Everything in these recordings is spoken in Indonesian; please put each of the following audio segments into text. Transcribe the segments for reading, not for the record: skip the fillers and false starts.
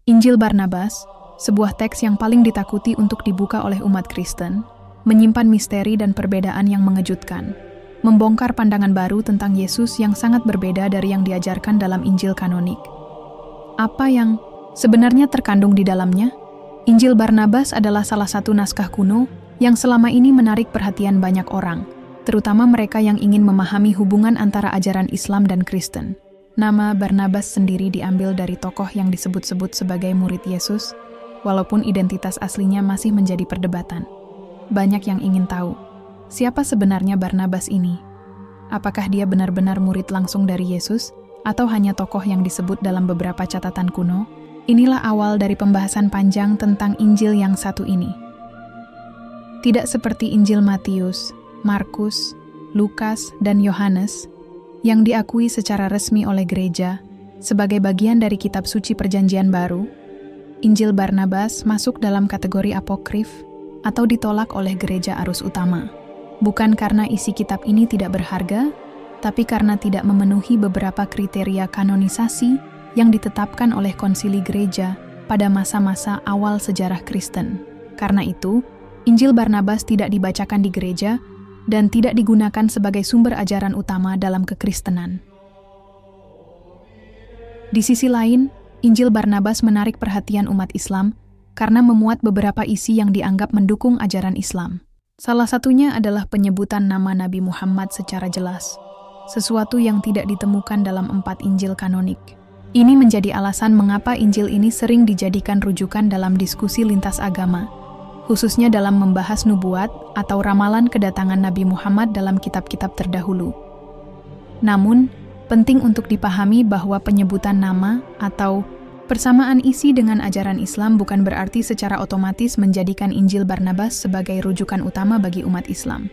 Injil Barnabas, sebuah teks yang paling ditakuti untuk dibuka oleh umat Kristen, menyimpan misteri dan perbedaan yang mengejutkan, membongkar pandangan baru tentang Yesus yang sangat berbeda dari yang diajarkan dalam Injil kanonik. Apa yang sebenarnya terkandung di dalamnya? Injil Barnabas adalah salah satu naskah kuno yang selama ini menarik perhatian banyak orang, terutama mereka yang ingin memahami hubungan antara ajaran Islam dan Kristen. Nama Barnabas sendiri diambil dari tokoh yang disebut-sebut sebagai murid Yesus, walaupun identitas aslinya masih menjadi perdebatan. Banyak yang ingin tahu, siapa sebenarnya Barnabas ini? Apakah dia benar-benar murid langsung dari Yesus, atau hanya tokoh yang disebut dalam beberapa catatan kuno? Inilah awal dari pembahasan panjang tentang Injil yang satu ini. Tidak seperti Injil Matius, Markus, Lukas, dan Yohanes, yang diakui secara resmi oleh gereja sebagai bagian dari kitab suci Perjanjian Baru, Injil Barnabas masuk dalam kategori apokrif atau ditolak oleh gereja arus utama. Bukan karena isi kitab ini tidak berharga, tapi karena tidak memenuhi beberapa kriteria kanonisasi yang ditetapkan oleh konsili gereja pada masa-masa awal sejarah Kristen. Karena itu, Injil Barnabas tidak dibacakan di gereja dan tidak digunakan sebagai sumber ajaran utama dalam kekristenan. Di sisi lain, Injil Barnabas menarik perhatian umat Islam karena memuat beberapa isi yang dianggap mendukung ajaran Islam. Salah satunya adalah penyebutan nama Nabi Muhammad secara jelas, sesuatu yang tidak ditemukan dalam 4 Injil kanonik. Ini menjadi alasan mengapa Injil ini sering dijadikan rujukan dalam diskusi lintas agama, khususnya dalam membahas nubuat atau ramalan kedatangan Nabi Muhammad dalam kitab-kitab terdahulu. Namun, penting untuk dipahami bahwa penyebutan nama atau persamaan isi dengan ajaran Islam bukan berarti secara otomatis menjadikan Injil Barnabas sebagai rujukan utama bagi umat Islam.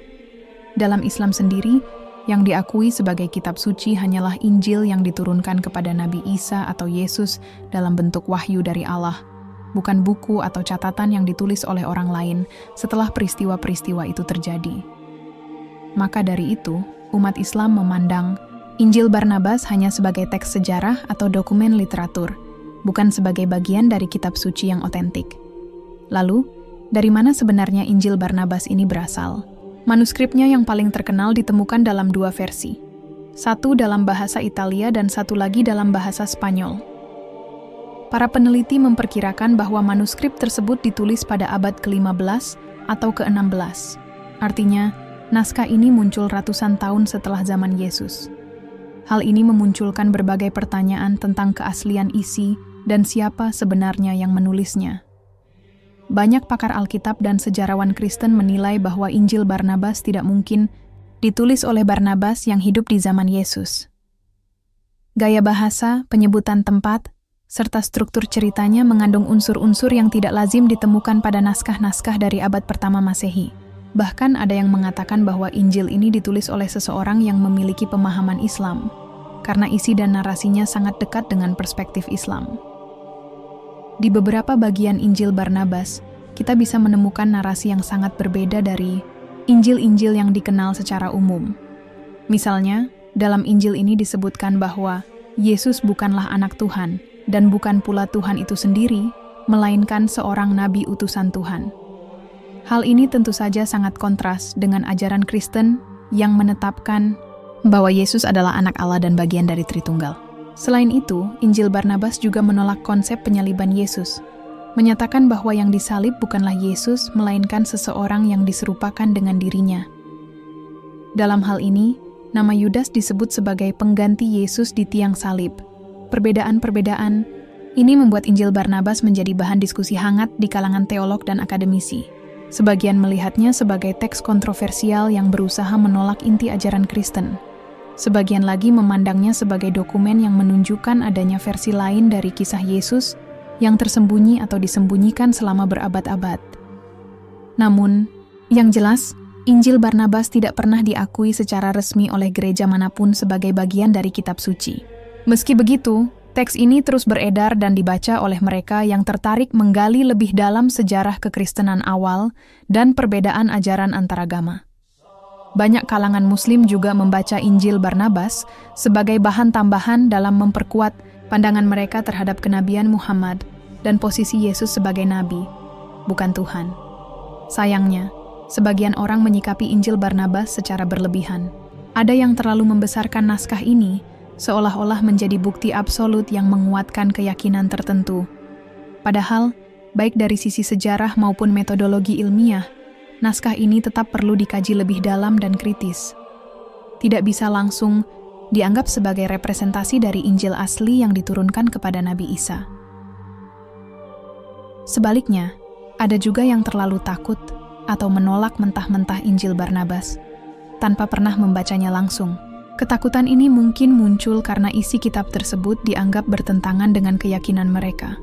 Dalam Islam sendiri, yang diakui sebagai kitab suci hanyalah Injil yang diturunkan kepada Nabi Isa atau Yesus dalam bentuk wahyu dari Allah, bukan buku atau catatan yang ditulis oleh orang lain setelah peristiwa-peristiwa itu terjadi. Maka dari itu, umat Islam memandang Injil Barnabas hanya sebagai teks sejarah atau dokumen literatur, bukan sebagai bagian dari kitab suci yang otentik. Lalu, dari mana sebenarnya Injil Barnabas ini berasal? Manuskripnya yang paling terkenal ditemukan dalam 2 versi. Satu dalam bahasa Italia dan satu lagi dalam bahasa Spanyol. Para peneliti memperkirakan bahwa manuskrip tersebut ditulis pada abad ke-15 atau ke-16. Artinya, naskah ini muncul ratusan tahun setelah zaman Yesus. Hal ini memunculkan berbagai pertanyaan tentang keaslian isi dan siapa sebenarnya yang menulisnya. Banyak pakar Alkitab dan sejarawan Kristen menilai bahwa Injil Barnabas tidak mungkin ditulis oleh Barnabas yang hidup di zaman Yesus. Gaya bahasa, penyebutan tempat, serta struktur ceritanya mengandung unsur-unsur yang tidak lazim ditemukan pada naskah-naskah dari abad pertama Masehi. Bahkan ada yang mengatakan bahwa Injil ini ditulis oleh seseorang yang memiliki pemahaman Islam, karena isi dan narasinya sangat dekat dengan perspektif Islam. Di beberapa bagian Injil Barnabas, kita bisa menemukan narasi yang sangat berbeda dari Injil-Injil yang dikenal secara umum. Misalnya, dalam Injil ini disebutkan bahwa Yesus bukanlah anak Tuhan, dan bukan pula Tuhan itu sendiri, melainkan seorang nabi utusan Tuhan. Hal ini tentu saja sangat kontras dengan ajaran Kristen yang menetapkan bahwa Yesus adalah anak Allah dan bagian dari Tritunggal. Selain itu, Injil Barnabas juga menolak konsep penyaliban Yesus, menyatakan bahwa yang disalib bukanlah Yesus, melainkan seseorang yang diserupakan dengan dirinya. Dalam hal ini, nama Yudas disebut sebagai pengganti Yesus di tiang salib. Perbedaan-perbedaan ini membuat Injil Barnabas menjadi bahan diskusi hangat di kalangan teolog dan akademisi. Sebagian melihatnya sebagai teks kontroversial yang berusaha menolak inti ajaran Kristen. Sebagian lagi memandangnya sebagai dokumen yang menunjukkan adanya versi lain dari kisah Yesus yang tersembunyi atau disembunyikan selama berabad-abad. Namun, yang jelas, Injil Barnabas tidak pernah diakui secara resmi oleh gereja manapun sebagai bagian dari kitab suci. Meski begitu, teks ini terus beredar dan dibaca oleh mereka yang tertarik menggali lebih dalam sejarah kekristenan awal dan perbedaan ajaran antaragama. Banyak kalangan Muslim juga membaca Injil Barnabas sebagai bahan tambahan dalam memperkuat pandangan mereka terhadap kenabian Muhammad dan posisi Yesus sebagai nabi, bukan Tuhan. Sayangnya, sebagian orang menyikapi Injil Barnabas secara berlebihan. Ada yang terlalu membesarkan naskah ini, seolah-olah menjadi bukti absolut yang menguatkan keyakinan tertentu. Padahal, baik dari sisi sejarah maupun metodologi ilmiah, naskah ini tetap perlu dikaji lebih dalam dan kritis. Tidak bisa langsung dianggap sebagai representasi dari Injil asli yang diturunkan kepada Nabi Isa. Sebaliknya, ada juga yang terlalu takut atau menolak mentah-mentah Injil Barnabas tanpa pernah membacanya langsung. Ketakutan ini mungkin muncul karena isi kitab tersebut dianggap bertentangan dengan keyakinan mereka.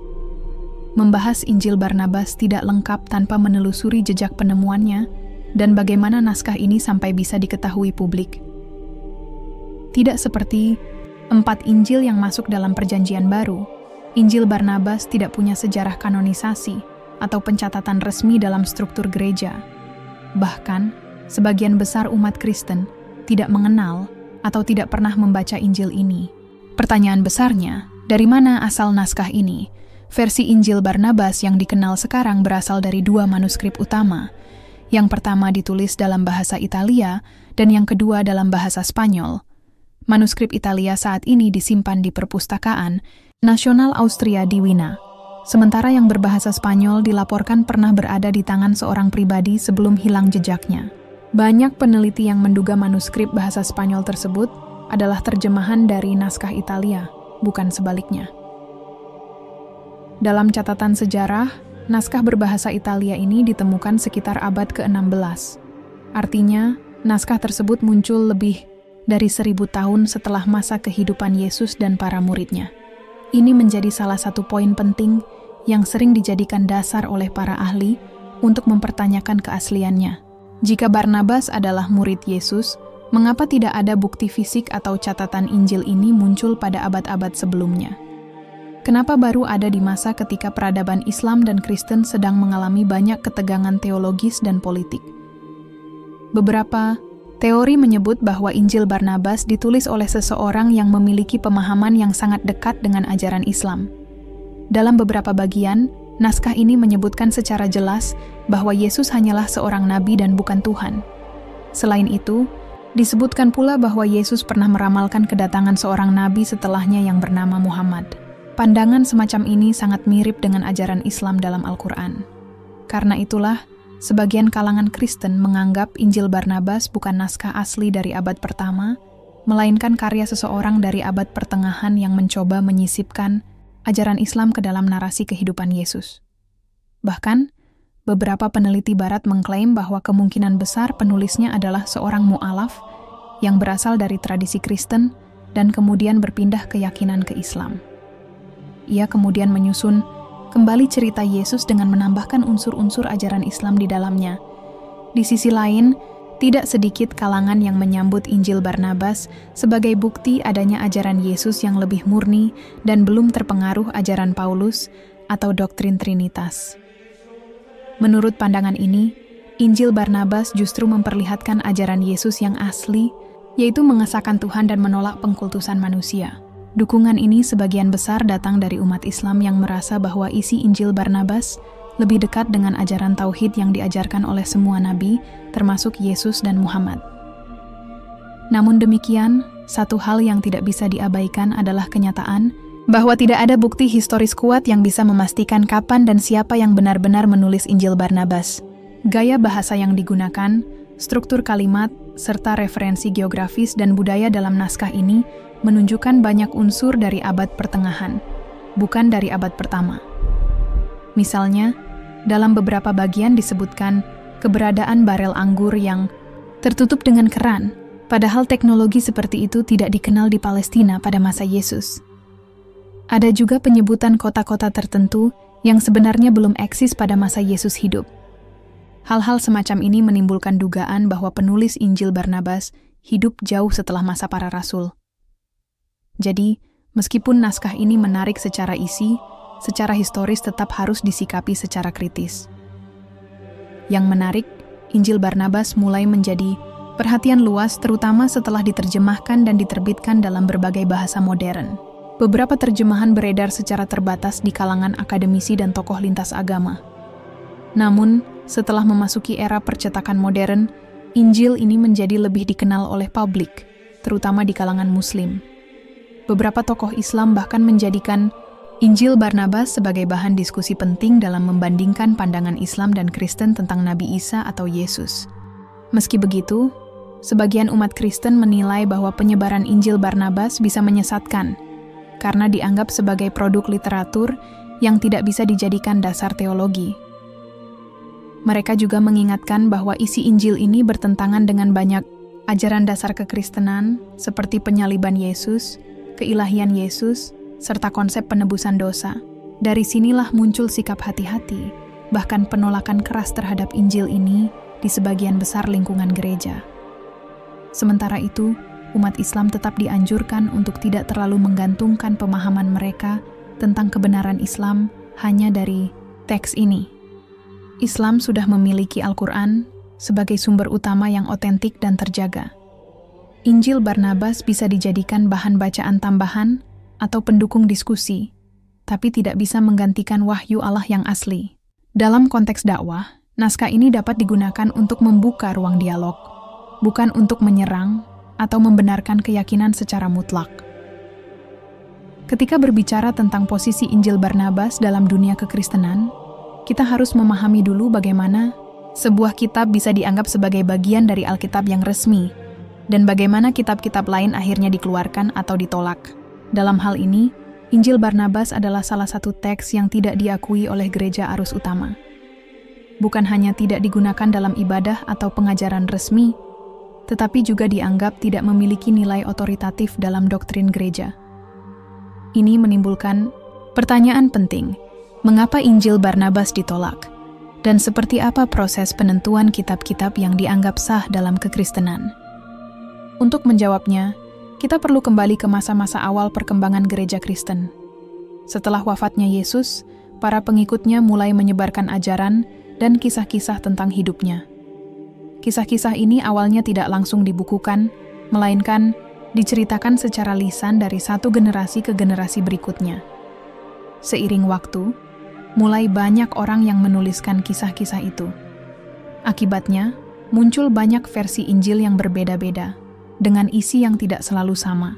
Membahas Injil Barnabas tidak lengkap tanpa menelusuri jejak penemuannya dan bagaimana naskah ini sampai bisa diketahui publik. Tidak seperti 4 Injil yang masuk dalam Perjanjian Baru, Injil Barnabas tidak punya sejarah kanonisasi atau pencatatan resmi dalam struktur gereja. Bahkan, sebagian besar umat Kristen tidak mengenal atau tidak pernah membaca Injil ini. Pertanyaan besarnya, dari mana asal naskah ini? Versi Injil Barnabas yang dikenal sekarang berasal dari 2 manuskrip utama. Yang pertama ditulis dalam bahasa Italia dan yang kedua dalam bahasa Spanyol. Manuskrip Italia saat ini disimpan di Perpustakaan Nasional Austria di Wina. Sementara yang berbahasa Spanyol dilaporkan pernah berada di tangan seorang pribadi sebelum hilang jejaknya. Banyak peneliti yang menduga manuskrip bahasa Spanyol tersebut adalah terjemahan dari naskah Italia, bukan sebaliknya. Dalam catatan sejarah, naskah berbahasa Italia ini ditemukan sekitar abad ke-16. Artinya, naskah tersebut muncul lebih dari 1000 tahun setelah masa kehidupan Yesus dan para muridnya. Ini menjadi salah satu poin penting yang sering dijadikan dasar oleh para ahli untuk mempertanyakan keasliannya. Jika Barnabas adalah murid Yesus, mengapa tidak ada bukti fisik atau catatan Injil ini muncul pada abad-abad sebelumnya? Kenapa baru ada di masa ketika peradaban Islam dan Kristen sedang mengalami banyak ketegangan teologis dan politik? Beberapa teori menyebut bahwa Injil Barnabas ditulis oleh seseorang yang memiliki pemahaman yang sangat dekat dengan ajaran Islam. Dalam beberapa bagian, naskah ini menyebutkan secara jelas bahwa Yesus hanyalah seorang nabi dan bukan Tuhan. Selain itu, disebutkan pula bahwa Yesus pernah meramalkan kedatangan seorang nabi setelahnya yang bernama Muhammad. Pandangan semacam ini sangat mirip dengan ajaran Islam dalam Al-Quran. Karena itulah, sebagian kalangan Kristen menganggap Injil Barnabas bukan naskah asli dari abad pertama, melainkan karya seseorang dari abad pertengahan yang mencoba menyisipkan ajaran Islam ke dalam narasi kehidupan Yesus. Bahkan, beberapa peneliti Barat mengklaim bahwa kemungkinan besar penulisnya adalah seorang mu'alaf yang berasal dari tradisi Kristen dan kemudian berpindah keyakinan ke Islam. Ia kemudian menyusun kembali cerita Yesus dengan menambahkan unsur-unsur ajaran Islam di dalamnya. Di sisi lain, tidak sedikit kalangan yang menyambut Injil Barnabas sebagai bukti adanya ajaran Yesus yang lebih murni dan belum terpengaruh ajaran Paulus atau doktrin Trinitas. Menurut pandangan ini, Injil Barnabas justru memperlihatkan ajaran Yesus yang asli, yaitu mengesahkan Tuhan dan menolak pengkultusan manusia. Dukungan ini sebagian besar datang dari umat Islam yang merasa bahwa isi Injil Barnabas lebih dekat dengan ajaran tauhid yang diajarkan oleh semua nabi, termasuk Yesus dan Muhammad. Namun demikian, satu hal yang tidak bisa diabaikan adalah kenyataan bahwa tidak ada bukti historis kuat yang bisa memastikan kapan dan siapa yang benar-benar menulis Injil Barnabas. Gaya bahasa yang digunakan, struktur kalimat, serta referensi geografis dan budaya dalam naskah ini menunjukkan banyak unsur dari abad pertengahan, bukan dari abad pertama. Misalnya, dalam beberapa bagian disebutkan keberadaan barel anggur yang tertutup dengan keran, padahal teknologi seperti itu tidak dikenal di Palestina pada masa Yesus. Ada juga penyebutan kota-kota tertentu yang sebenarnya belum eksis pada masa Yesus hidup. Hal-hal semacam ini menimbulkan dugaan bahwa penulis Injil Barnabas hidup jauh setelah masa para rasul. Jadi, meskipun naskah ini menarik secara isi, secara historis tetap harus disikapi secara kritis. Yang menarik, Injil Barnabas mulai menjadi perhatian luas terutama setelah diterjemahkan dan diterbitkan dalam berbagai bahasa modern. Beberapa terjemahan beredar secara terbatas di kalangan akademisi dan tokoh lintas agama. Namun, setelah memasuki era percetakan modern, Injil ini menjadi lebih dikenal oleh publik, terutama di kalangan Muslim. Beberapa tokoh Islam bahkan menjadikan Injil Barnabas sebagai bahan diskusi penting dalam membandingkan pandangan Islam dan Kristen tentang Nabi Isa atau Yesus. Meski begitu, sebagian umat Kristen menilai bahwa penyebaran Injil Barnabas bisa menyesatkan, karena dianggap sebagai produk literatur yang tidak bisa dijadikan dasar teologi. Mereka juga mengingatkan bahwa isi Injil ini bertentangan dengan banyak ajaran dasar kekristenan seperti penyaliban Yesus, keilahian Yesus, serta konsep penebusan dosa. Dari sinilah muncul sikap hati-hati, bahkan penolakan keras terhadap Injil ini di sebagian besar lingkungan gereja. Sementara itu, umat Islam tetap dianjurkan untuk tidak terlalu menggantungkan pemahaman mereka tentang kebenaran Islam hanya dari teks ini. Islam sudah memiliki Al-Quran sebagai sumber utama yang otentik dan terjaga. Injil Barnabas bisa dijadikan bahan bacaan tambahan atau pendukung diskusi, tapi tidak bisa menggantikan wahyu Allah yang asli. Dalam konteks dakwah, naskah ini dapat digunakan untuk membuka ruang dialog, bukan untuk menyerang atau membenarkan keyakinan secara mutlak. Ketika berbicara tentang posisi Injil Barnabas dalam dunia kekristenan, kita harus memahami dulu bagaimana sebuah kitab bisa dianggap sebagai bagian dari Alkitab yang resmi, dan bagaimana kitab-kitab lain akhirnya dikeluarkan atau ditolak. Dalam hal ini, Injil Barnabas adalah salah satu teks yang tidak diakui oleh gereja arus utama. Bukan hanya tidak digunakan dalam ibadah atau pengajaran resmi, tetapi juga dianggap tidak memiliki nilai otoritatif dalam doktrin gereja. Ini menimbulkan pertanyaan penting, mengapa Injil Barnabas ditolak? Dan seperti apa proses penentuan kitab-kitab yang dianggap sah dalam kekristenan? Untuk menjawabnya, kita perlu kembali ke masa-masa awal perkembangan gereja Kristen. Setelah wafatnya Yesus, para pengikutnya mulai menyebarkan ajaran dan kisah-kisah tentang hidupnya. Kisah-kisah ini awalnya tidak langsung dibukukan, melainkan diceritakan secara lisan dari satu generasi ke generasi berikutnya. Seiring waktu, mulai banyak orang yang menuliskan kisah-kisah itu. Akibatnya, muncul banyak versi Injil yang berbeda-beda, dengan isi yang tidak selalu sama.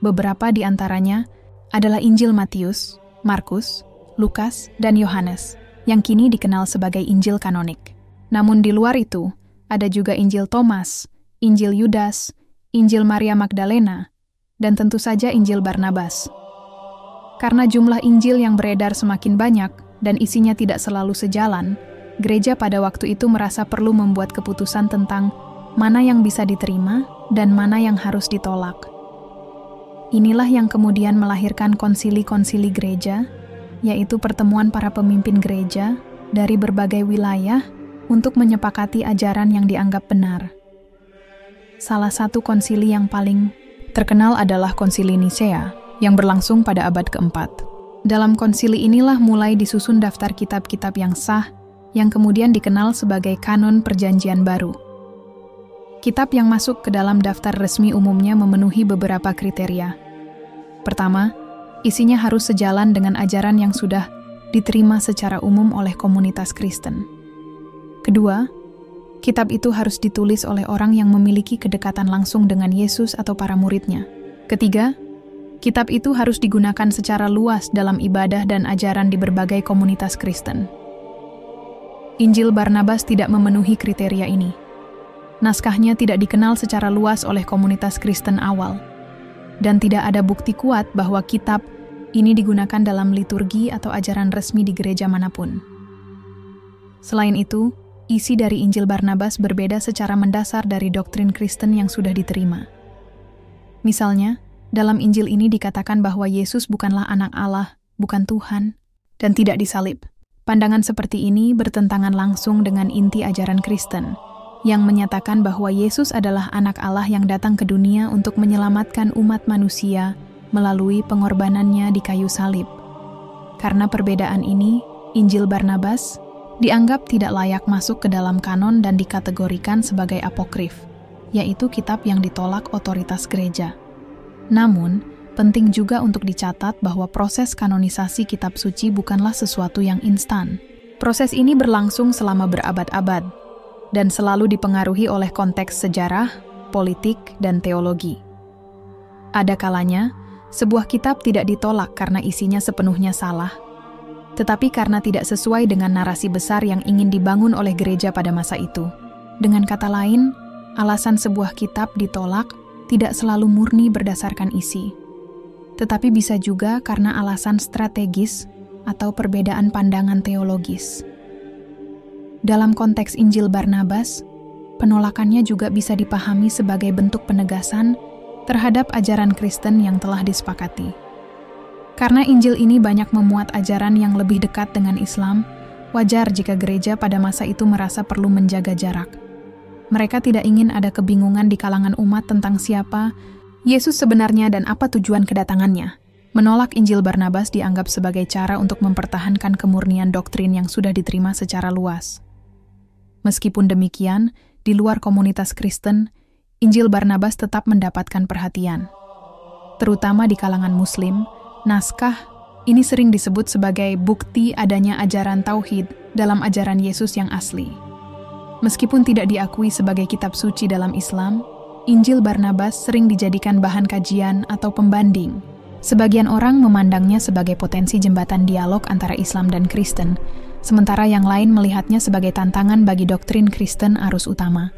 Beberapa di antaranya adalah Injil Matius, Markus, Lukas, dan Yohanes, yang kini dikenal sebagai Injil kanonik. Namun di luar itu, ada juga Injil Thomas, Injil Yudas, Injil Maria Magdalena, dan tentu saja Injil Barnabas. Karena jumlah Injil yang beredar semakin banyak dan isinya tidak selalu sejalan, gereja pada waktu itu merasa perlu membuat keputusan tentang mana yang bisa diterima dan mana yang harus ditolak. Inilah yang kemudian melahirkan konsili-konsili gereja, yaitu pertemuan para pemimpin gereja dari berbagai wilayah untuk menyepakati ajaran yang dianggap benar. Salah satu konsili yang paling terkenal adalah Konsili Nisea, yang berlangsung pada abad keempat. Dalam konsili inilah mulai disusun daftar kitab-kitab yang sah, yang kemudian dikenal sebagai kanon Perjanjian Baru. Kitab yang masuk ke dalam daftar resmi umumnya memenuhi beberapa kriteria. Pertama, isinya harus sejalan dengan ajaran yang sudah diterima secara umum oleh komunitas Kristen. Kedua, kitab itu harus ditulis oleh orang yang memiliki kedekatan langsung dengan Yesus atau para muridnya. Ketiga, kitab itu harus digunakan secara luas dalam ibadah dan ajaran di berbagai komunitas Kristen. Injil Barnabas tidak memenuhi kriteria ini. Naskahnya tidak dikenal secara luas oleh komunitas Kristen awal, dan tidak ada bukti kuat bahwa kitab ini digunakan dalam liturgi atau ajaran resmi di gereja manapun. Selain itu, isi dari Injil Barnabas berbeda secara mendasar dari doktrin Kristen yang sudah diterima. Misalnya, dalam Injil ini dikatakan bahwa Yesus bukanlah anak Allah, bukan Tuhan, dan tidak disalib. Pandangan seperti ini bertentangan langsung dengan inti ajaran Kristen, yang menyatakan bahwa Yesus adalah anak Allah yang datang ke dunia untuk menyelamatkan umat manusia melalui pengorbanannya di kayu salib. Karena perbedaan ini, Injil Barnabas dianggap tidak layak masuk ke dalam kanon dan dikategorikan sebagai apokrif, yaitu kitab yang ditolak otoritas gereja. Namun, penting juga untuk dicatat bahwa proses kanonisasi kitab suci bukanlah sesuatu yang instan. Proses ini berlangsung selama berabad-abad dan selalu dipengaruhi oleh konteks sejarah, politik, dan teologi. Ada kalanya, sebuah kitab tidak ditolak karena isinya sepenuhnya salah, tetapi karena tidak sesuai dengan narasi besar yang ingin dibangun oleh gereja pada masa itu. Dengan kata lain, alasan sebuah kitab ditolak tidak selalu murni berdasarkan isi, tetapi bisa juga karena alasan strategis atau perbedaan pandangan teologis. Dalam konteks Injil Barnabas, penolakannya juga bisa dipahami sebagai bentuk penegasan terhadap ajaran Kristen yang telah disepakati. Karena Injil ini banyak memuat ajaran yang lebih dekat dengan Islam, wajar jika gereja pada masa itu merasa perlu menjaga jarak. Mereka tidak ingin ada kebingungan di kalangan umat tentang siapa Yesus sebenarnya dan apa tujuan kedatangannya. Menolak Injil Barnabas dianggap sebagai cara untuk mempertahankan kemurnian doktrin yang sudah diterima secara luas. Meskipun demikian, di luar komunitas Kristen, Injil Barnabas tetap mendapatkan perhatian. Terutama di kalangan Muslim, naskah ini sering disebut sebagai bukti adanya ajaran tauhid dalam ajaran Yesus yang asli. Meskipun tidak diakui sebagai kitab suci dalam Islam, Injil Barnabas sering dijadikan bahan kajian atau pembanding. Sebagian orang memandangnya sebagai potensi jembatan dialog antara Islam dan Kristen, sementara yang lain melihatnya sebagai tantangan bagi doktrin Kristen arus utama.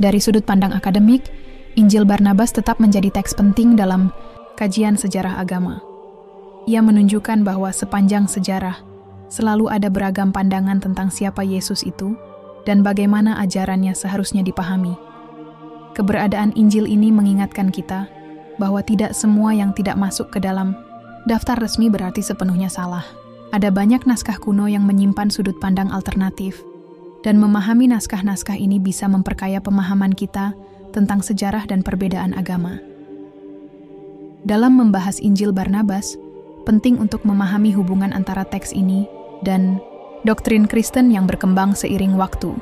Dari sudut pandang akademik, Injil Barnabas tetap menjadi teks penting dalam kajian sejarah agama. Ia menunjukkan bahwa sepanjang sejarah, selalu ada beragam pandangan tentang siapa Yesus itu dan bagaimana ajarannya seharusnya dipahami. Keberadaan Injil ini mengingatkan kita bahwa tidak semua yang tidak masuk ke dalam daftar resmi berarti sepenuhnya salah. Ada banyak naskah kuno yang menyimpan sudut pandang alternatif, dan memahami naskah-naskah ini bisa memperkaya pemahaman kita tentang sejarah dan perbedaan agama. Dalam membahas Injil Barnabas, penting untuk memahami hubungan antara teks ini dan doktrin Kristen yang berkembang seiring waktu.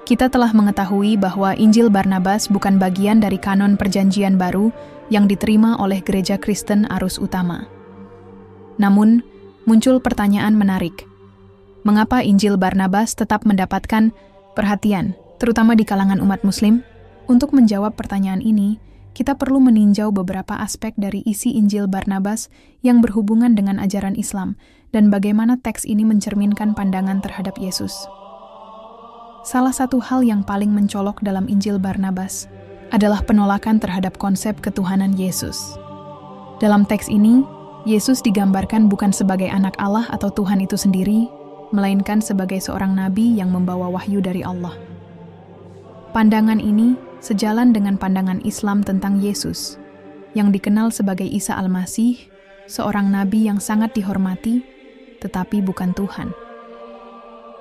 Kita telah mengetahui bahwa Injil Barnabas bukan bagian dari kanon Perjanjian Baru yang diterima oleh gereja Kristen arus utama. Namun, muncul pertanyaan menarik. Mengapa Injil Barnabas tetap mendapatkan perhatian, terutama di kalangan umat Muslim? Untuk menjawab pertanyaan ini, kita perlu meninjau beberapa aspek dari isi Injil Barnabas yang berhubungan dengan ajaran Islam dan bagaimana teks ini mencerminkan pandangan terhadap Yesus. Salah satu hal yang paling mencolok dalam Injil Barnabas adalah penolakan terhadap konsep ketuhanan Yesus. Dalam teks ini, Yesus digambarkan bukan sebagai anak Allah atau Tuhan itu sendiri, melainkan sebagai seorang nabi yang membawa wahyu dari Allah. Pandangan ini sejalan dengan pandangan Islam tentang Yesus, yang dikenal sebagai Isa Al-Masih, seorang nabi yang sangat dihormati, tetapi bukan Tuhan.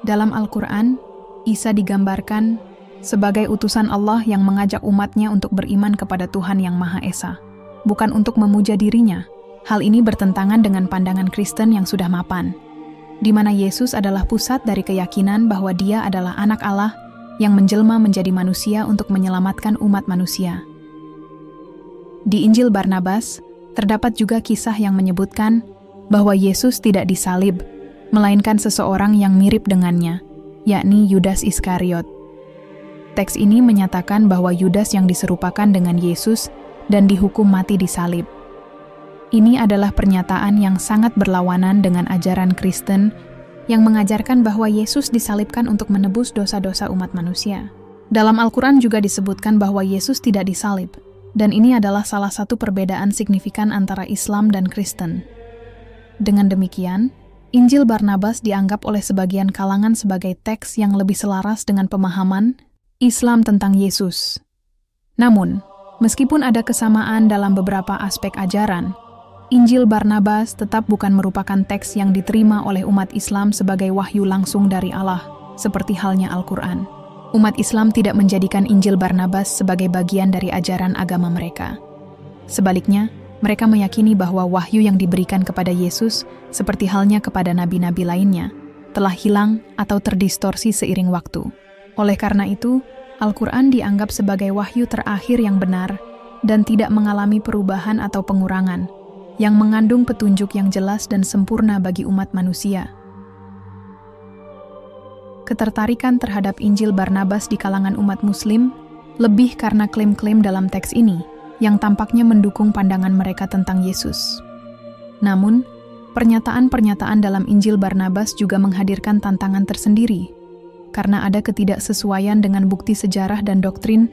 Dalam Al-Quran, Isa digambarkan sebagai utusan Allah yang mengajak umatnya untuk beriman kepada Tuhan yang Maha Esa, bukan untuk memuja dirinya. Hal ini bertentangan dengan pandangan Kristen yang sudah mapan, di mana Yesus adalah pusat dari keyakinan bahwa Dia adalah anak Allah yang menjelma menjadi manusia untuk menyelamatkan umat manusia. Di Injil Barnabas, terdapat juga kisah yang menyebutkan bahwa Yesus tidak disalib, melainkan seseorang yang mirip dengannya, yakni Yudas Iskariot. Teks ini menyatakan bahwa Yudas yang diserupakan dengan Yesus dan dihukum mati disalib. Ini adalah pernyataan yang sangat berlawanan dengan ajaran Kristen yang mengajarkan bahwa Yesus disalibkan untuk menebus dosa-dosa umat manusia. Dalam Al-Quran juga disebutkan bahwa Yesus tidak disalib, dan ini adalah salah satu perbedaan signifikan antara Islam dan Kristen. Dengan demikian, Injil Barnabas dianggap oleh sebagian kalangan sebagai teks yang lebih selaras dengan pemahaman Islam tentang Yesus. Namun, meskipun ada kesamaan dalam beberapa aspek ajaran, Injil Barnabas tetap bukan merupakan teks yang diterima oleh umat Islam sebagai wahyu langsung dari Allah, seperti halnya Al-Quran. Umat Islam tidak menjadikan Injil Barnabas sebagai bagian dari ajaran agama mereka. Sebaliknya, mereka meyakini bahwa wahyu yang diberikan kepada Yesus, seperti halnya kepada nabi-nabi lainnya, telah hilang atau terdistorsi seiring waktu. Oleh karena itu, Al-Quran dianggap sebagai wahyu terakhir yang benar dan tidak mengalami perubahan atau pengurangan, yang mengandung petunjuk yang jelas dan sempurna bagi umat manusia. Ketertarikan terhadap Injil Barnabas di kalangan umat Muslim lebih karena klaim-klaim dalam teks ini yang tampaknya mendukung pandangan mereka tentang Yesus. Namun, pernyataan-pernyataan dalam Injil Barnabas juga menghadirkan tantangan tersendiri, karena ada ketidaksesuaian dengan bukti sejarah dan doktrin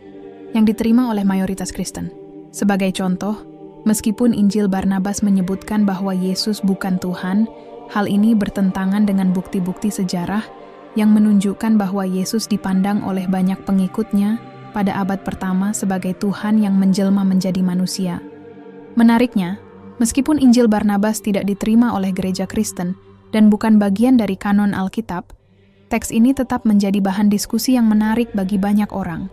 yang diterima oleh mayoritas Kristen. Sebagai contoh, meskipun Injil Barnabas menyebutkan bahwa Yesus bukan Tuhan, hal ini bertentangan dengan bukti-bukti sejarah yang menunjukkan bahwa Yesus dipandang oleh banyak pengikutnya pada abad pertama sebagai Tuhan yang menjelma menjadi manusia. Menariknya, meskipun Injil Barnabas tidak diterima oleh gereja Kristen dan bukan bagian dari kanon Alkitab, teks ini tetap menjadi bahan diskusi yang menarik bagi banyak orang,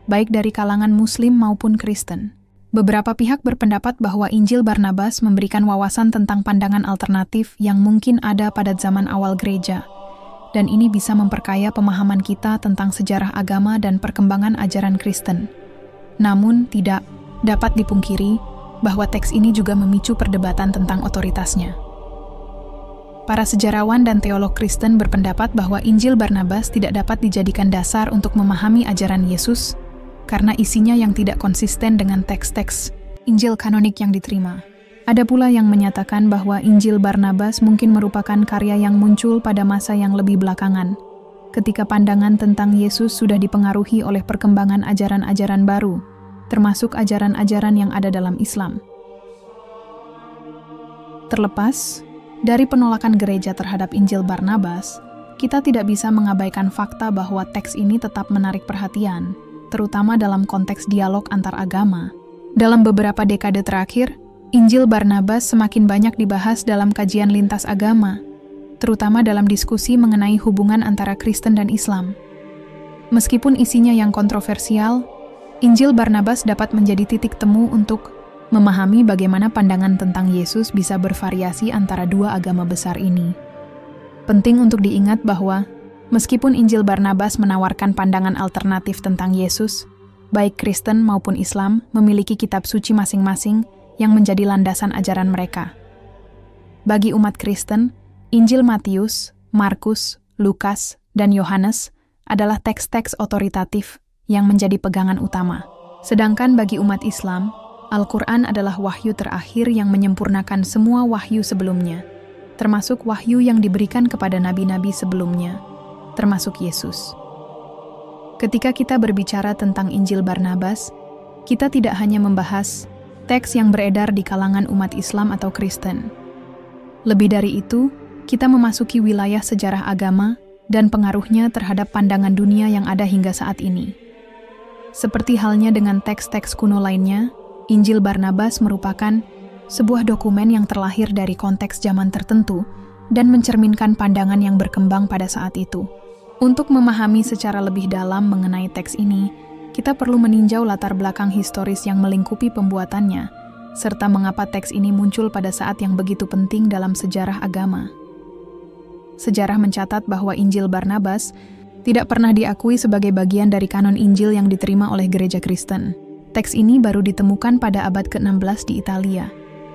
baik dari kalangan Muslim maupun Kristen. Beberapa pihak berpendapat bahwa Injil Barnabas memberikan wawasan tentang pandangan alternatif yang mungkin ada pada zaman awal gereja, dan ini bisa memperkaya pemahaman kita tentang sejarah agama dan perkembangan ajaran Kristen. Namun, tidak dapat dipungkiri bahwa teks ini juga memicu perdebatan tentang otoritasnya. Para sejarawan dan teolog Kristen berpendapat bahwa Injil Barnabas tidak dapat dijadikan dasar untuk memahami ajaran Yesus karena isinya yang tidak konsisten dengan teks-teks Injil kanonik yang diterima. Ada pula yang menyatakan bahwa Injil Barnabas mungkin merupakan karya yang muncul pada masa yang lebih belakangan, ketika pandangan tentang Yesus sudah dipengaruhi oleh perkembangan ajaran-ajaran baru, termasuk ajaran-ajaran yang ada dalam Islam. Terlepas dari penolakan gereja terhadap Injil Barnabas, kita tidak bisa mengabaikan fakta bahwa teks ini tetap menarik perhatian, terutama dalam konteks dialog antar agama. Dalam beberapa dekade terakhir, Injil Barnabas semakin banyak dibahas dalam kajian lintas agama, terutama dalam diskusi mengenai hubungan antara Kristen dan Islam. Meskipun isinya yang kontroversial, Injil Barnabas dapat menjadi titik temu untuk memahami bagaimana pandangan tentang Yesus bisa bervariasi antara dua agama besar ini. Penting untuk diingat bahwa, meskipun Injil Barnabas menawarkan pandangan alternatif tentang Yesus, baik Kristen maupun Islam memiliki kitab suci masing-masing yang menjadi landasan ajaran mereka. Bagi umat Kristen, Injil Matius, Markus, Lukas, dan Yohanes adalah teks-teks otoritatif yang menjadi pegangan utama. Sedangkan bagi umat Islam, Al-Quran adalah wahyu terakhir yang menyempurnakan semua wahyu sebelumnya, termasuk wahyu yang diberikan kepada nabi-nabi sebelumnya, termasuk Yesus. Ketika kita berbicara tentang Injil Barnabas, kita tidak hanya membahas teks yang beredar di kalangan umat Islam atau Kristen. Lebih dari itu, kita memasuki wilayah sejarah agama dan pengaruhnya terhadap pandangan dunia yang ada hingga saat ini. Seperti halnya dengan teks-teks kuno lainnya, Injil Barnabas merupakan sebuah dokumen yang terlahir dari konteks zaman tertentu dan mencerminkan pandangan yang berkembang pada saat itu. Untuk memahami secara lebih dalam mengenai teks ini, kita perlu meninjau latar belakang historis yang melingkupi pembuatannya, serta mengapa teks ini muncul pada saat yang begitu penting dalam sejarah agama. Sejarah mencatat bahwa Injil Barnabas tidak pernah diakui sebagai bagian dari kanon Injil yang diterima oleh gereja Kristen. Teks ini baru ditemukan pada abad ke-16 di Italia,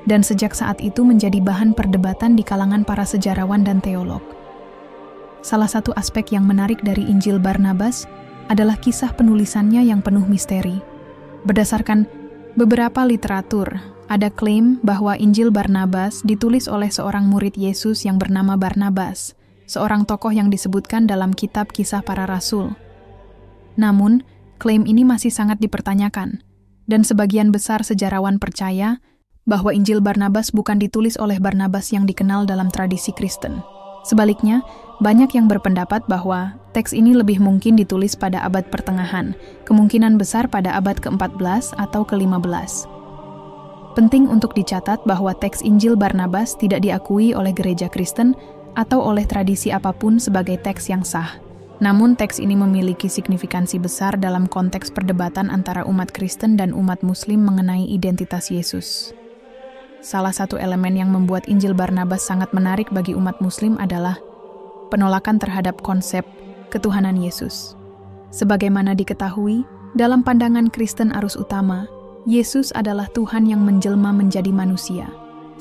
dan sejak saat itu menjadi bahan perdebatan di kalangan para sejarawan dan teolog. Salah satu aspek yang menarik dari Injil Barnabas adalah kisah penulisannya yang penuh misteri. Berdasarkan beberapa literatur, ada klaim bahwa Injil Barnabas ditulis oleh seorang murid Yesus yang bernama Barnabas, seorang tokoh yang disebutkan dalam kitab Kisah Para Rasul. Namun, klaim ini masih sangat dipertanyakan, dan sebagian besar sejarawan percaya bahwa Injil Barnabas bukan ditulis oleh Barnabas yang dikenal dalam tradisi Kristen. Sebaliknya, banyak yang berpendapat bahwa teks ini lebih mungkin ditulis pada abad pertengahan, kemungkinan besar pada abad ke-14 atau ke-15. Penting untuk dicatat bahwa teks Injil Barnabas tidak diakui oleh gereja Kristen atau oleh tradisi apapun sebagai teks yang sah. Namun teks ini memiliki signifikansi besar dalam konteks perdebatan antara umat Kristen dan umat Muslim mengenai identitas Yesus. Salah satu elemen yang membuat Injil Barnabas sangat menarik bagi umat Muslim adalah penolakan terhadap konsep ketuhanan Yesus. Sebagaimana diketahui, dalam pandangan Kristen arus utama, Yesus adalah Tuhan yang menjelma menjadi manusia.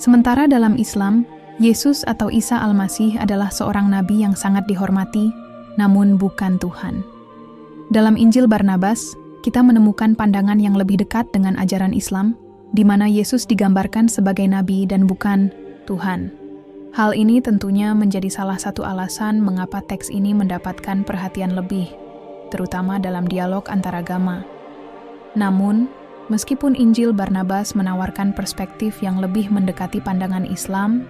Sementara dalam Islam, Yesus atau Isa Al-Masih adalah seorang nabi yang sangat dihormati, namun bukan Tuhan. Dalam Injil Barnabas, kita menemukan pandangan yang lebih dekat dengan ajaran Islam, di mana Yesus digambarkan sebagai nabi dan bukan Tuhan. Hal ini tentunya menjadi salah satu alasan mengapa teks ini mendapatkan perhatian lebih, terutama dalam dialog antaragama. Namun, meskipun Injil Barnabas menawarkan perspektif yang lebih mendekati pandangan Islam,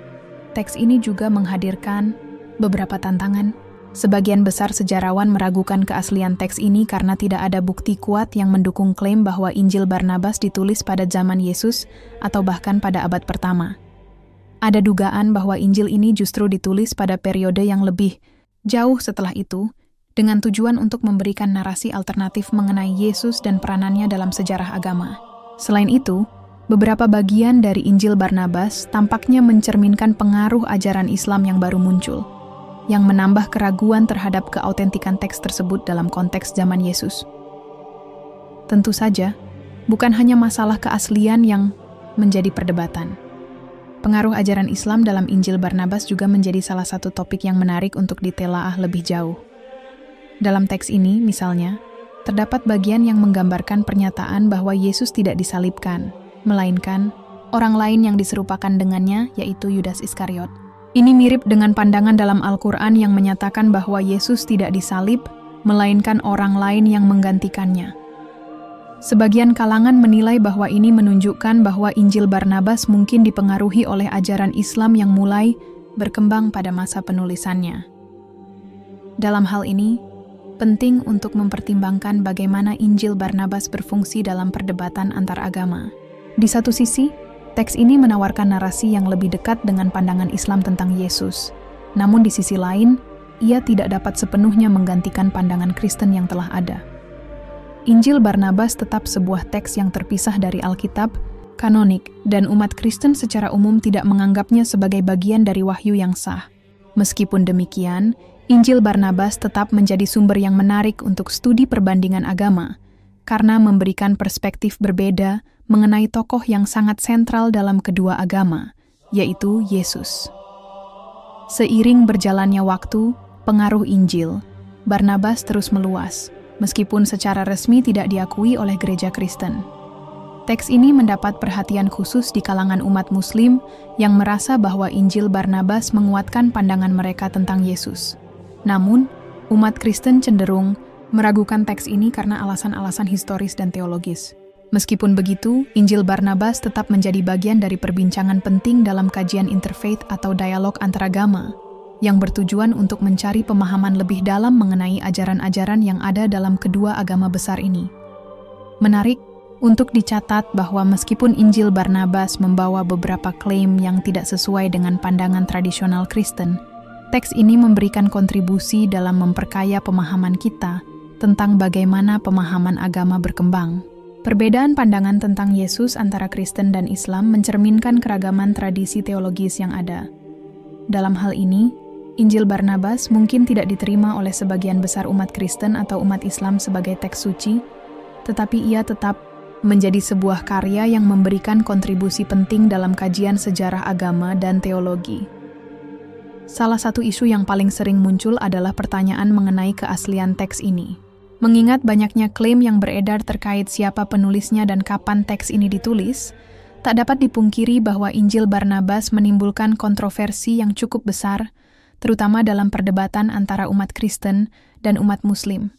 teks ini juga menghadirkan beberapa tantangan. Sebagian besar sejarawan meragukan keaslian teks ini karena tidak ada bukti kuat yang mendukung klaim bahwa Injil Barnabas ditulis pada zaman Yesus atau bahkan pada abad pertama. Ada dugaan bahwa Injil ini justru ditulis pada periode yang lebih jauh setelah itu, dengan tujuan untuk memberikan narasi alternatif mengenai Yesus dan peranannya dalam sejarah agama. Selain itu, beberapa bagian dari Injil Barnabas tampaknya mencerminkan pengaruh ajaran Islam yang baru muncul, yang menambah keraguan terhadap keautentikan teks tersebut dalam konteks zaman Yesus. Tentu saja, bukan hanya masalah keaslian yang menjadi perdebatan. Pengaruh ajaran Islam dalam Injil Barnabas juga menjadi salah satu topik yang menarik untuk ditelaah lebih jauh. Dalam teks ini, misalnya, terdapat bagian yang menggambarkan pernyataan bahwa Yesus tidak disalibkan, melainkan orang lain yang diserupakan dengannya, yaitu Yudas Iskariot. Ini mirip dengan pandangan dalam Al-Quran yang menyatakan bahwa Yesus tidak disalib, melainkan orang lain yang menggantikannya. Sebagian kalangan menilai bahwa ini menunjukkan bahwa Injil Barnabas mungkin dipengaruhi oleh ajaran Islam yang mulai berkembang pada masa penulisannya. Dalam hal ini, penting untuk mempertimbangkan bagaimana Injil Barnabas berfungsi dalam perdebatan antar agama. Di satu sisi, teks ini menawarkan narasi yang lebih dekat dengan pandangan Islam tentang Yesus. Namun di sisi lain, ia tidak dapat sepenuhnya menggantikan pandangan Kristen yang telah ada. Injil Barnabas tetap sebuah teks yang terpisah dari Alkitab, kanonik, dan umat Kristen secara umum tidak menganggapnya sebagai bagian dari wahyu yang sah. Meskipun demikian, Injil Barnabas tetap menjadi sumber yang menarik untuk studi perbandingan agama, karena memberikan perspektif berbeda mengenai tokoh yang sangat sentral dalam kedua agama, yaitu Yesus. Seiring berjalannya waktu, pengaruh Injil Barnabas terus meluas, meskipun secara resmi tidak diakui oleh gereja Kristen. Teks ini mendapat perhatian khusus di kalangan umat Muslim yang merasa bahwa Injil Barnabas menguatkan pandangan mereka tentang Yesus. Namun, umat Kristen cenderung meragukan teks ini karena alasan-alasan historis dan teologis. Meskipun begitu, Injil Barnabas tetap menjadi bagian dari perbincangan penting dalam kajian interfaith atau dialog antaragama, yang bertujuan untuk mencari pemahaman lebih dalam mengenai ajaran-ajaran yang ada dalam kedua agama besar ini. Menarik untuk dicatat bahwa meskipun Injil Barnabas membawa beberapa klaim yang tidak sesuai dengan pandangan tradisional Kristen, teks ini memberikan kontribusi dalam memperkaya pemahaman kita tentang bagaimana pemahaman agama berkembang. Perbedaan pandangan tentang Yesus antara Kristen dan Islam mencerminkan keragaman tradisi teologis yang ada. Dalam hal ini, Injil Barnabas mungkin tidak diterima oleh sebagian besar umat Kristen atau umat Islam sebagai teks suci, tetapi ia tetap menjadi sebuah karya yang memberikan kontribusi penting dalam kajian sejarah agama dan teologi. Salah satu isu yang paling sering muncul adalah pertanyaan mengenai keaslian teks ini. Mengingat banyaknya klaim yang beredar terkait siapa penulisnya dan kapan teks ini ditulis, tak dapat dipungkiri bahwa Injil Barnabas menimbulkan kontroversi yang cukup besar, terutama dalam perdebatan antara umat Kristen dan umat Muslim.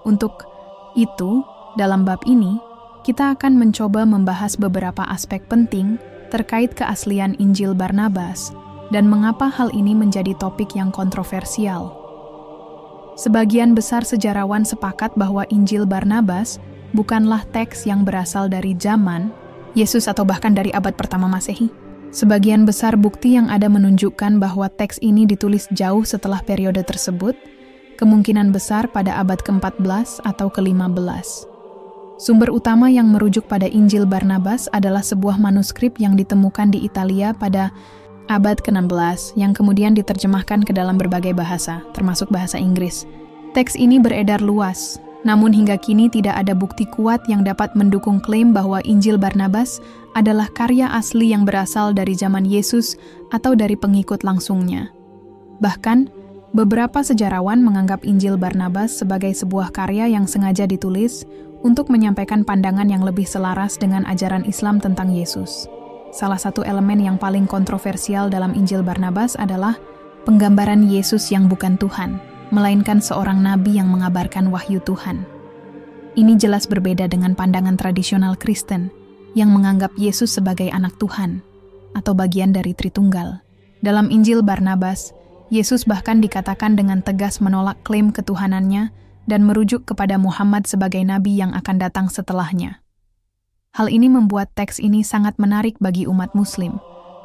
Untuk itu, dalam bab ini, kita akan mencoba membahas beberapa aspek penting terkait keaslian Injil Barnabas, dan mengapa hal ini menjadi topik yang kontroversial. Sebagian besar sejarawan sepakat bahwa Injil Barnabas bukanlah teks yang berasal dari zaman Yesus atau bahkan dari abad pertama Masehi. Sebagian besar bukti yang ada menunjukkan bahwa teks ini ditulis jauh setelah periode tersebut, kemungkinan besar pada abad ke-14 atau ke-15. Sumber utama yang merujuk pada Injil Barnabas adalah sebuah manuskrip yang ditemukan di Italia pada abad ke-16 yang kemudian diterjemahkan ke dalam berbagai bahasa, termasuk bahasa Inggris. Teks ini beredar luas, Namun hingga kini tidak ada bukti kuat yang dapat mendukung klaim bahwa Injil Barnabas adalah karya asli yang berasal dari zaman Yesus atau dari pengikut langsungnya. Bahkan, beberapa sejarawan menganggap Injil Barnabas sebagai sebuah karya yang sengaja ditulis untuk menyampaikan pandangan yang lebih selaras dengan ajaran Islam tentang Yesus. Salah satu elemen yang paling kontroversial dalam Injil Barnabas adalah penggambaran Yesus yang bukan Tuhan, melainkan seorang nabi yang mengabarkan wahyu Tuhan. Ini jelas berbeda dengan pandangan tradisional Kristen yang menganggap Yesus sebagai anak Tuhan atau bagian dari Tritunggal. Dalam Injil Barnabas, Yesus bahkan dikatakan dengan tegas menolak klaim ketuhanannya dan merujuk kepada Muhammad sebagai nabi yang akan datang setelahnya. Hal ini membuat teks ini sangat menarik bagi umat Muslim,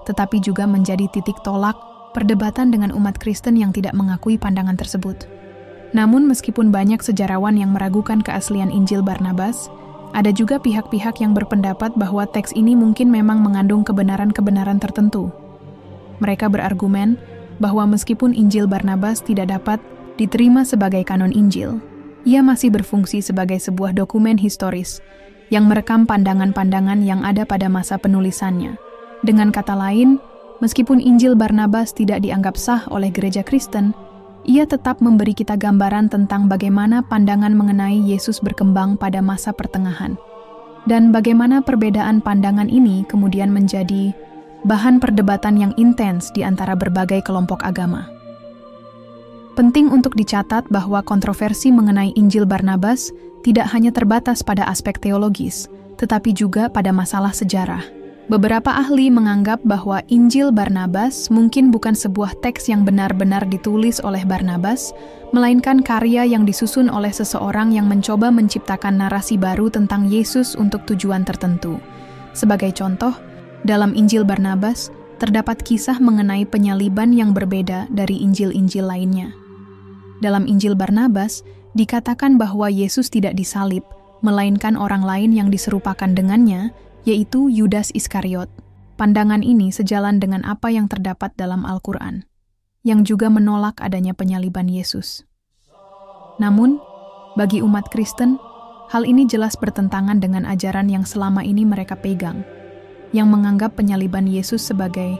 tetapi juga menjadi titik tolak perdebatan dengan umat Kristen yang tidak mengakui pandangan tersebut. Namun meskipun banyak sejarawan yang meragukan keaslian Injil Barnabas, ada juga pihak-pihak yang berpendapat bahwa teks ini mungkin memang mengandung kebenaran-kebenaran tertentu. Mereka berargumen bahwa meskipun Injil Barnabas tidak dapat diterima sebagai kanon Injil, ia masih berfungsi sebagai sebuah dokumen historis yang merekam pandangan-pandangan yang ada pada masa penulisannya. Dengan kata lain, meskipun Injil Barnabas tidak dianggap sah oleh gereja Kristen, ia tetap memberi kita gambaran tentang bagaimana pandangan mengenai Yesus berkembang pada masa pertengahan, dan bagaimana perbedaan pandangan ini kemudian menjadi bahan perdebatan yang intens di antara berbagai kelompok agama. Penting untuk dicatat bahwa kontroversi mengenai Injil Barnabas tidak hanya terbatas pada aspek teologis, tetapi juga pada masalah sejarah. Beberapa ahli menganggap bahwa Injil Barnabas mungkin bukan sebuah teks yang benar-benar ditulis oleh Barnabas, melainkan karya yang disusun oleh seseorang yang mencoba menciptakan narasi baru tentang Yesus untuk tujuan tertentu. Sebagai contoh, dalam Injil Barnabas terdapat kisah mengenai penyaliban yang berbeda dari Injil-Injil lainnya. Dalam Injil Barnabas, dikatakan bahwa Yesus tidak disalib, melainkan orang lain yang diserupakan dengannya, yaitu Yudas Iskariot. Pandangan ini sejalan dengan apa yang terdapat dalam Al-Quran, yang juga menolak adanya penyaliban Yesus. Namun, bagi umat Kristen, hal ini jelas bertentangan dengan ajaran yang selama ini mereka pegang, yang menganggap penyaliban Yesus sebagai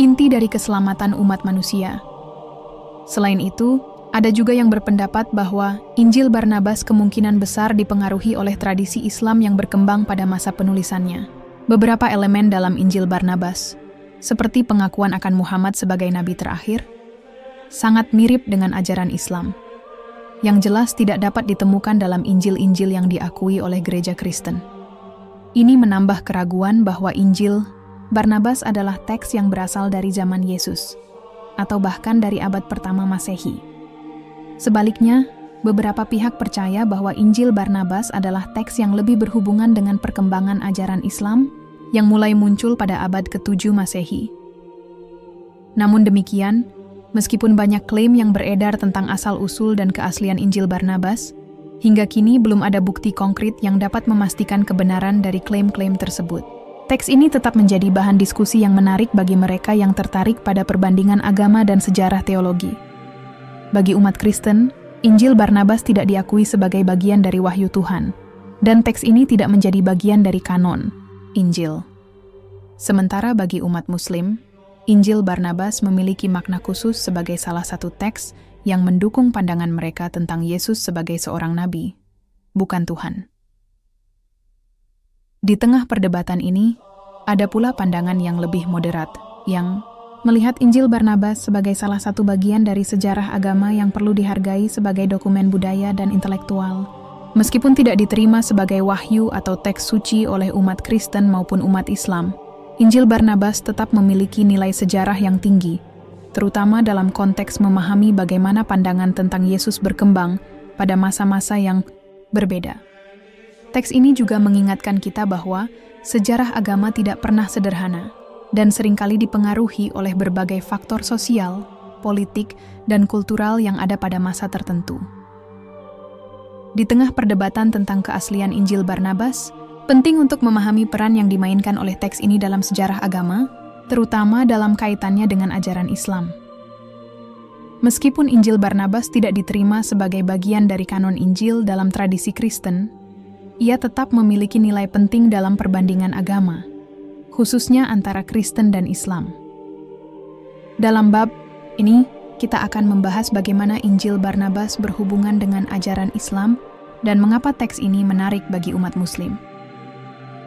inti dari keselamatan umat manusia. Selain itu, ada juga yang berpendapat bahwa Injil Barnabas kemungkinan besar dipengaruhi oleh tradisi Islam yang berkembang pada masa penulisannya. Beberapa elemen dalam Injil Barnabas, seperti pengakuan akan Muhammad sebagai nabi terakhir, sangat mirip dengan ajaran Islam, yang jelas tidak dapat ditemukan dalam Injil-Injil yang diakui oleh gereja Kristen. Ini menambah keraguan bahwa Injil Barnabas adalah teks yang berasal dari zaman Yesus, atau bahkan dari abad pertama Masehi. Sebaliknya, beberapa pihak percaya bahwa Injil Barnabas adalah teks yang lebih berhubungan dengan perkembangan ajaran Islam yang mulai muncul pada abad ke-7 Masehi. Namun demikian, meskipun banyak klaim yang beredar tentang asal-usul dan keaslian Injil Barnabas, hingga kini belum ada bukti konkret yang dapat memastikan kebenaran dari klaim-klaim tersebut. Teks ini tetap menjadi bahan diskusi yang menarik bagi mereka yang tertarik pada perbandingan agama dan sejarah teologi. Bagi umat Kristen, Injil Barnabas tidak diakui sebagai bagian dari wahyu Tuhan, dan teks ini tidak menjadi bagian dari kanon Injil. Sementara bagi umat Muslim, Injil Barnabas memiliki makna khusus sebagai salah satu teks yang mendukung pandangan mereka tentang Yesus sebagai seorang nabi, bukan Tuhan. Di tengah perdebatan ini, ada pula pandangan yang lebih moderat, yang melihat Injil Barnabas sebagai salah satu bagian dari sejarah agama yang perlu dihargai sebagai dokumen budaya dan intelektual. Meskipun tidak diterima sebagai wahyu atau teks suci oleh umat Kristen maupun umat Islam, Injil Barnabas tetap memiliki nilai sejarah yang tinggi, terutama dalam konteks memahami bagaimana pandangan tentang Yesus berkembang pada masa-masa yang berbeda. Teks ini juga mengingatkan kita bahwa sejarah agama tidak pernah sederhana, dan seringkali dipengaruhi oleh berbagai faktor sosial, politik, dan kultural yang ada pada masa tertentu. Di tengah perdebatan tentang keaslian Injil Barnabas, penting untuk memahami peran yang dimainkan oleh teks ini dalam sejarah agama, terutama dalam kaitannya dengan ajaran Islam. Meskipun Injil Barnabas tidak diterima sebagai bagian dari kanon Injil dalam tradisi Kristen, ia tetap memiliki nilai penting dalam perbandingan agama, khususnya antara Kristen dan Islam. Dalam bab ini, kita akan membahas bagaimana Injil Barnabas berhubungan dengan ajaran Islam dan mengapa teks ini menarik bagi umat Muslim.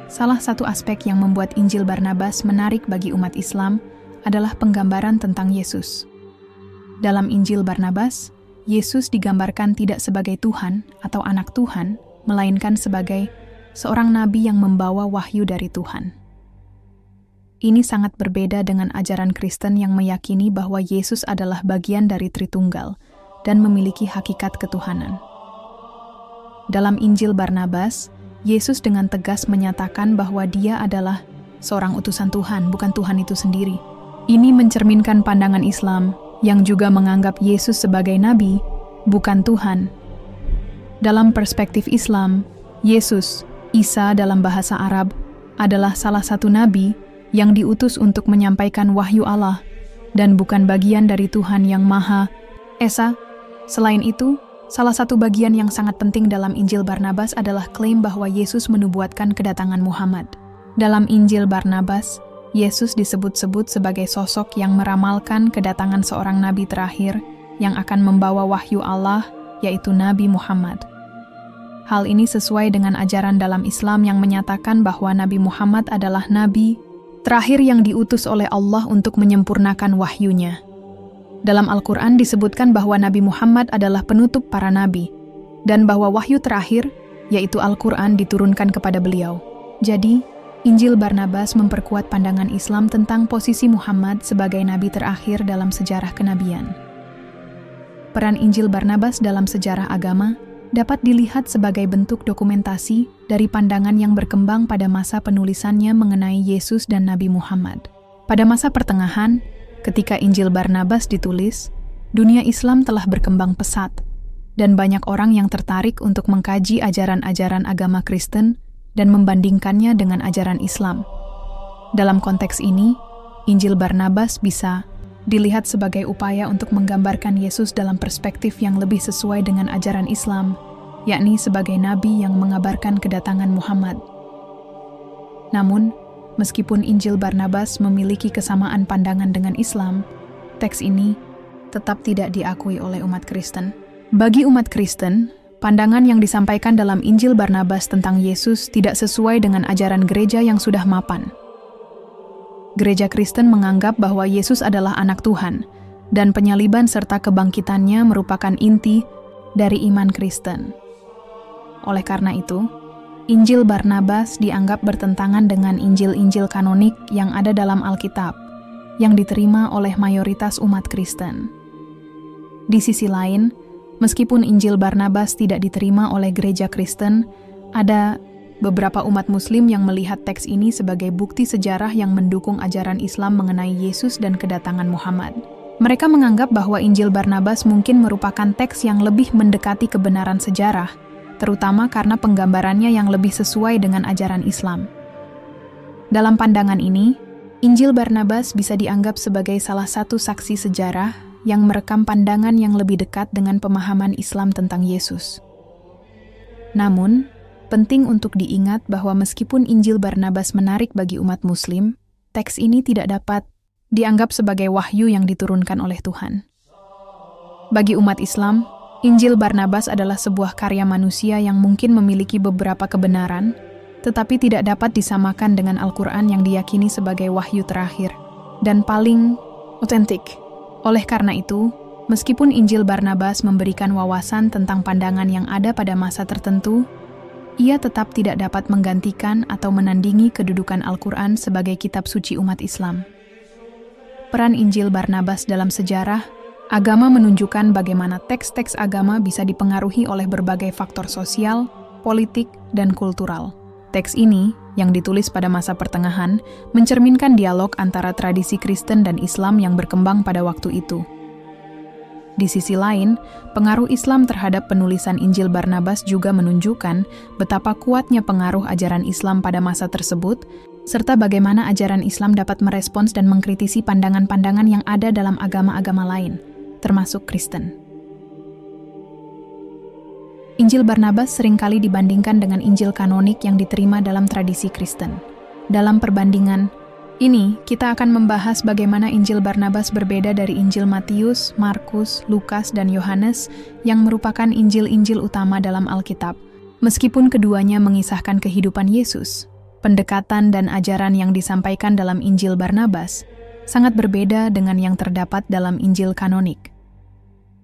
Salah satu aspek yang membuat Injil Barnabas menarik bagi umat Islam adalah penggambaran tentang Yesus. Dalam Injil Barnabas, Yesus digambarkan tidak sebagai Tuhan atau anak Tuhan, melainkan sebagai seorang nabi yang membawa wahyu dari Tuhan. Ini sangat berbeda dengan ajaran Kristen yang meyakini bahwa Yesus adalah bagian dari Tritunggal dan memiliki hakikat ketuhanan. Dalam Injil Barnabas, Yesus dengan tegas menyatakan bahwa dia adalah seorang utusan Tuhan, bukan Tuhan itu sendiri. Ini mencerminkan pandangan Islam yang juga menganggap Yesus sebagai nabi, bukan Tuhan. Dalam perspektif Islam, Yesus, Isa dalam bahasa Arab, adalah salah satu nabi yang diutus untuk menyampaikan wahyu Allah dan bukan bagian dari Tuhan yang Maha Esa. Selain itu, salah satu bagian yang sangat penting dalam Injil Barnabas adalah klaim bahwa Yesus menubuatkan kedatangan Muhammad. Dalam Injil Barnabas, Yesus disebut-sebut sebagai sosok yang meramalkan kedatangan seorang nabi terakhir yang akan membawa wahyu Allah, yaitu Nabi Muhammad. Hal ini sesuai dengan ajaran dalam Islam yang menyatakan bahwa Nabi Muhammad adalah nabi terakhir yang diutus oleh Allah untuk menyempurnakan wahyunya. Dalam Al-Quran disebutkan bahwa Nabi Muhammad adalah penutup para nabi, dan bahwa wahyu terakhir, yaitu Al-Quran, diturunkan kepada beliau. Jadi, Injil Barnabas memperkuat pandangan Islam tentang posisi Muhammad sebagai nabi terakhir dalam sejarah kenabian. Peran Injil Barnabas dalam sejarah agama dapat dilihat sebagai bentuk dokumentasi dari pandangan yang berkembang pada masa penulisannya mengenai Yesus dan Nabi Muhammad. Pada masa pertengahan, ketika Injil Barnabas ditulis, dunia Islam telah berkembang pesat, dan banyak orang yang tertarik untuk mengkaji ajaran-ajaran agama Kristen dan membandingkannya dengan ajaran Islam. Dalam konteks ini, Injil Barnabas bisa dilihat sebagai upaya untuk menggambarkan Yesus dalam perspektif yang lebih sesuai dengan ajaran Islam, yakni sebagai nabi yang mengabarkan kedatangan Muhammad. Namun, meskipun Injil Barnabas memiliki kesamaan pandangan dengan Islam, teks ini tetap tidak diakui oleh umat Kristen. Bagi umat Kristen, pandangan yang disampaikan dalam Injil Barnabas tentang Yesus tidak sesuai dengan ajaran gereja yang sudah mapan. Gereja Kristen menganggap bahwa Yesus adalah anak Tuhan, dan penyaliban serta kebangkitannya merupakan inti dari iman Kristen. Oleh karena itu, Injil Barnabas dianggap bertentangan dengan Injil-Injil kanonik yang ada dalam Alkitab, yang diterima oleh mayoritas umat Kristen. Di sisi lain, meskipun Injil Barnabas tidak diterima oleh gereja Kristen, ada beberapa umat Muslim yang melihat teks ini sebagai bukti sejarah yang mendukung ajaran Islam mengenai Yesus dan kedatangan Muhammad. Mereka menganggap bahwa Injil Barnabas mungkin merupakan teks yang lebih mendekati kebenaran sejarah, terutama karena penggambarannya yang lebih sesuai dengan ajaran Islam. Dalam pandangan ini, Injil Barnabas bisa dianggap sebagai salah satu saksi sejarah yang merekam pandangan yang lebih dekat dengan pemahaman Islam tentang Yesus. Namun, penting untuk diingat bahwa meskipun Injil Barnabas menarik bagi umat Muslim, teks ini tidak dapat dianggap sebagai wahyu yang diturunkan oleh Tuhan. Bagi umat Islam, Injil Barnabas adalah sebuah karya manusia yang mungkin memiliki beberapa kebenaran, tetapi tidak dapat disamakan dengan Al-Quran yang diyakini sebagai wahyu terakhir dan paling otentik. Oleh karena itu, meskipun Injil Barnabas memberikan wawasan tentang pandangan yang ada pada masa tertentu, ia tetap tidak dapat menggantikan atau menandingi kedudukan Al-Quran sebagai kitab suci umat Islam. Peran Injil Barnabas dalam sejarah agama menunjukkan bagaimana teks-teks agama bisa dipengaruhi oleh berbagai faktor sosial, politik, dan kultural. Teks ini, yang ditulis pada masa pertengahan, mencerminkan dialog antara tradisi Kristen dan Islam yang berkembang pada waktu itu. Di sisi lain, pengaruh Islam terhadap penulisan Injil Barnabas juga menunjukkan betapa kuatnya pengaruh ajaran Islam pada masa tersebut, serta bagaimana ajaran Islam dapat merespons dan mengkritisi pandangan-pandangan yang ada dalam agama-agama lain. termasuk Kristen. Injil Barnabas seringkali dibandingkan dengan Injil kanonik yang diterima dalam tradisi Kristen. Dalam perbandingan ini, kita akan membahas bagaimana Injil Barnabas berbeda dari Injil Matius, Markus, Lukas, dan Yohanes yang merupakan Injil-Injil utama dalam Alkitab. Meskipun keduanya mengisahkan kehidupan Yesus, pendekatan dan ajaran yang disampaikan dalam Injil Barnabas sangat berbeda dengan yang terdapat dalam Injil kanonik.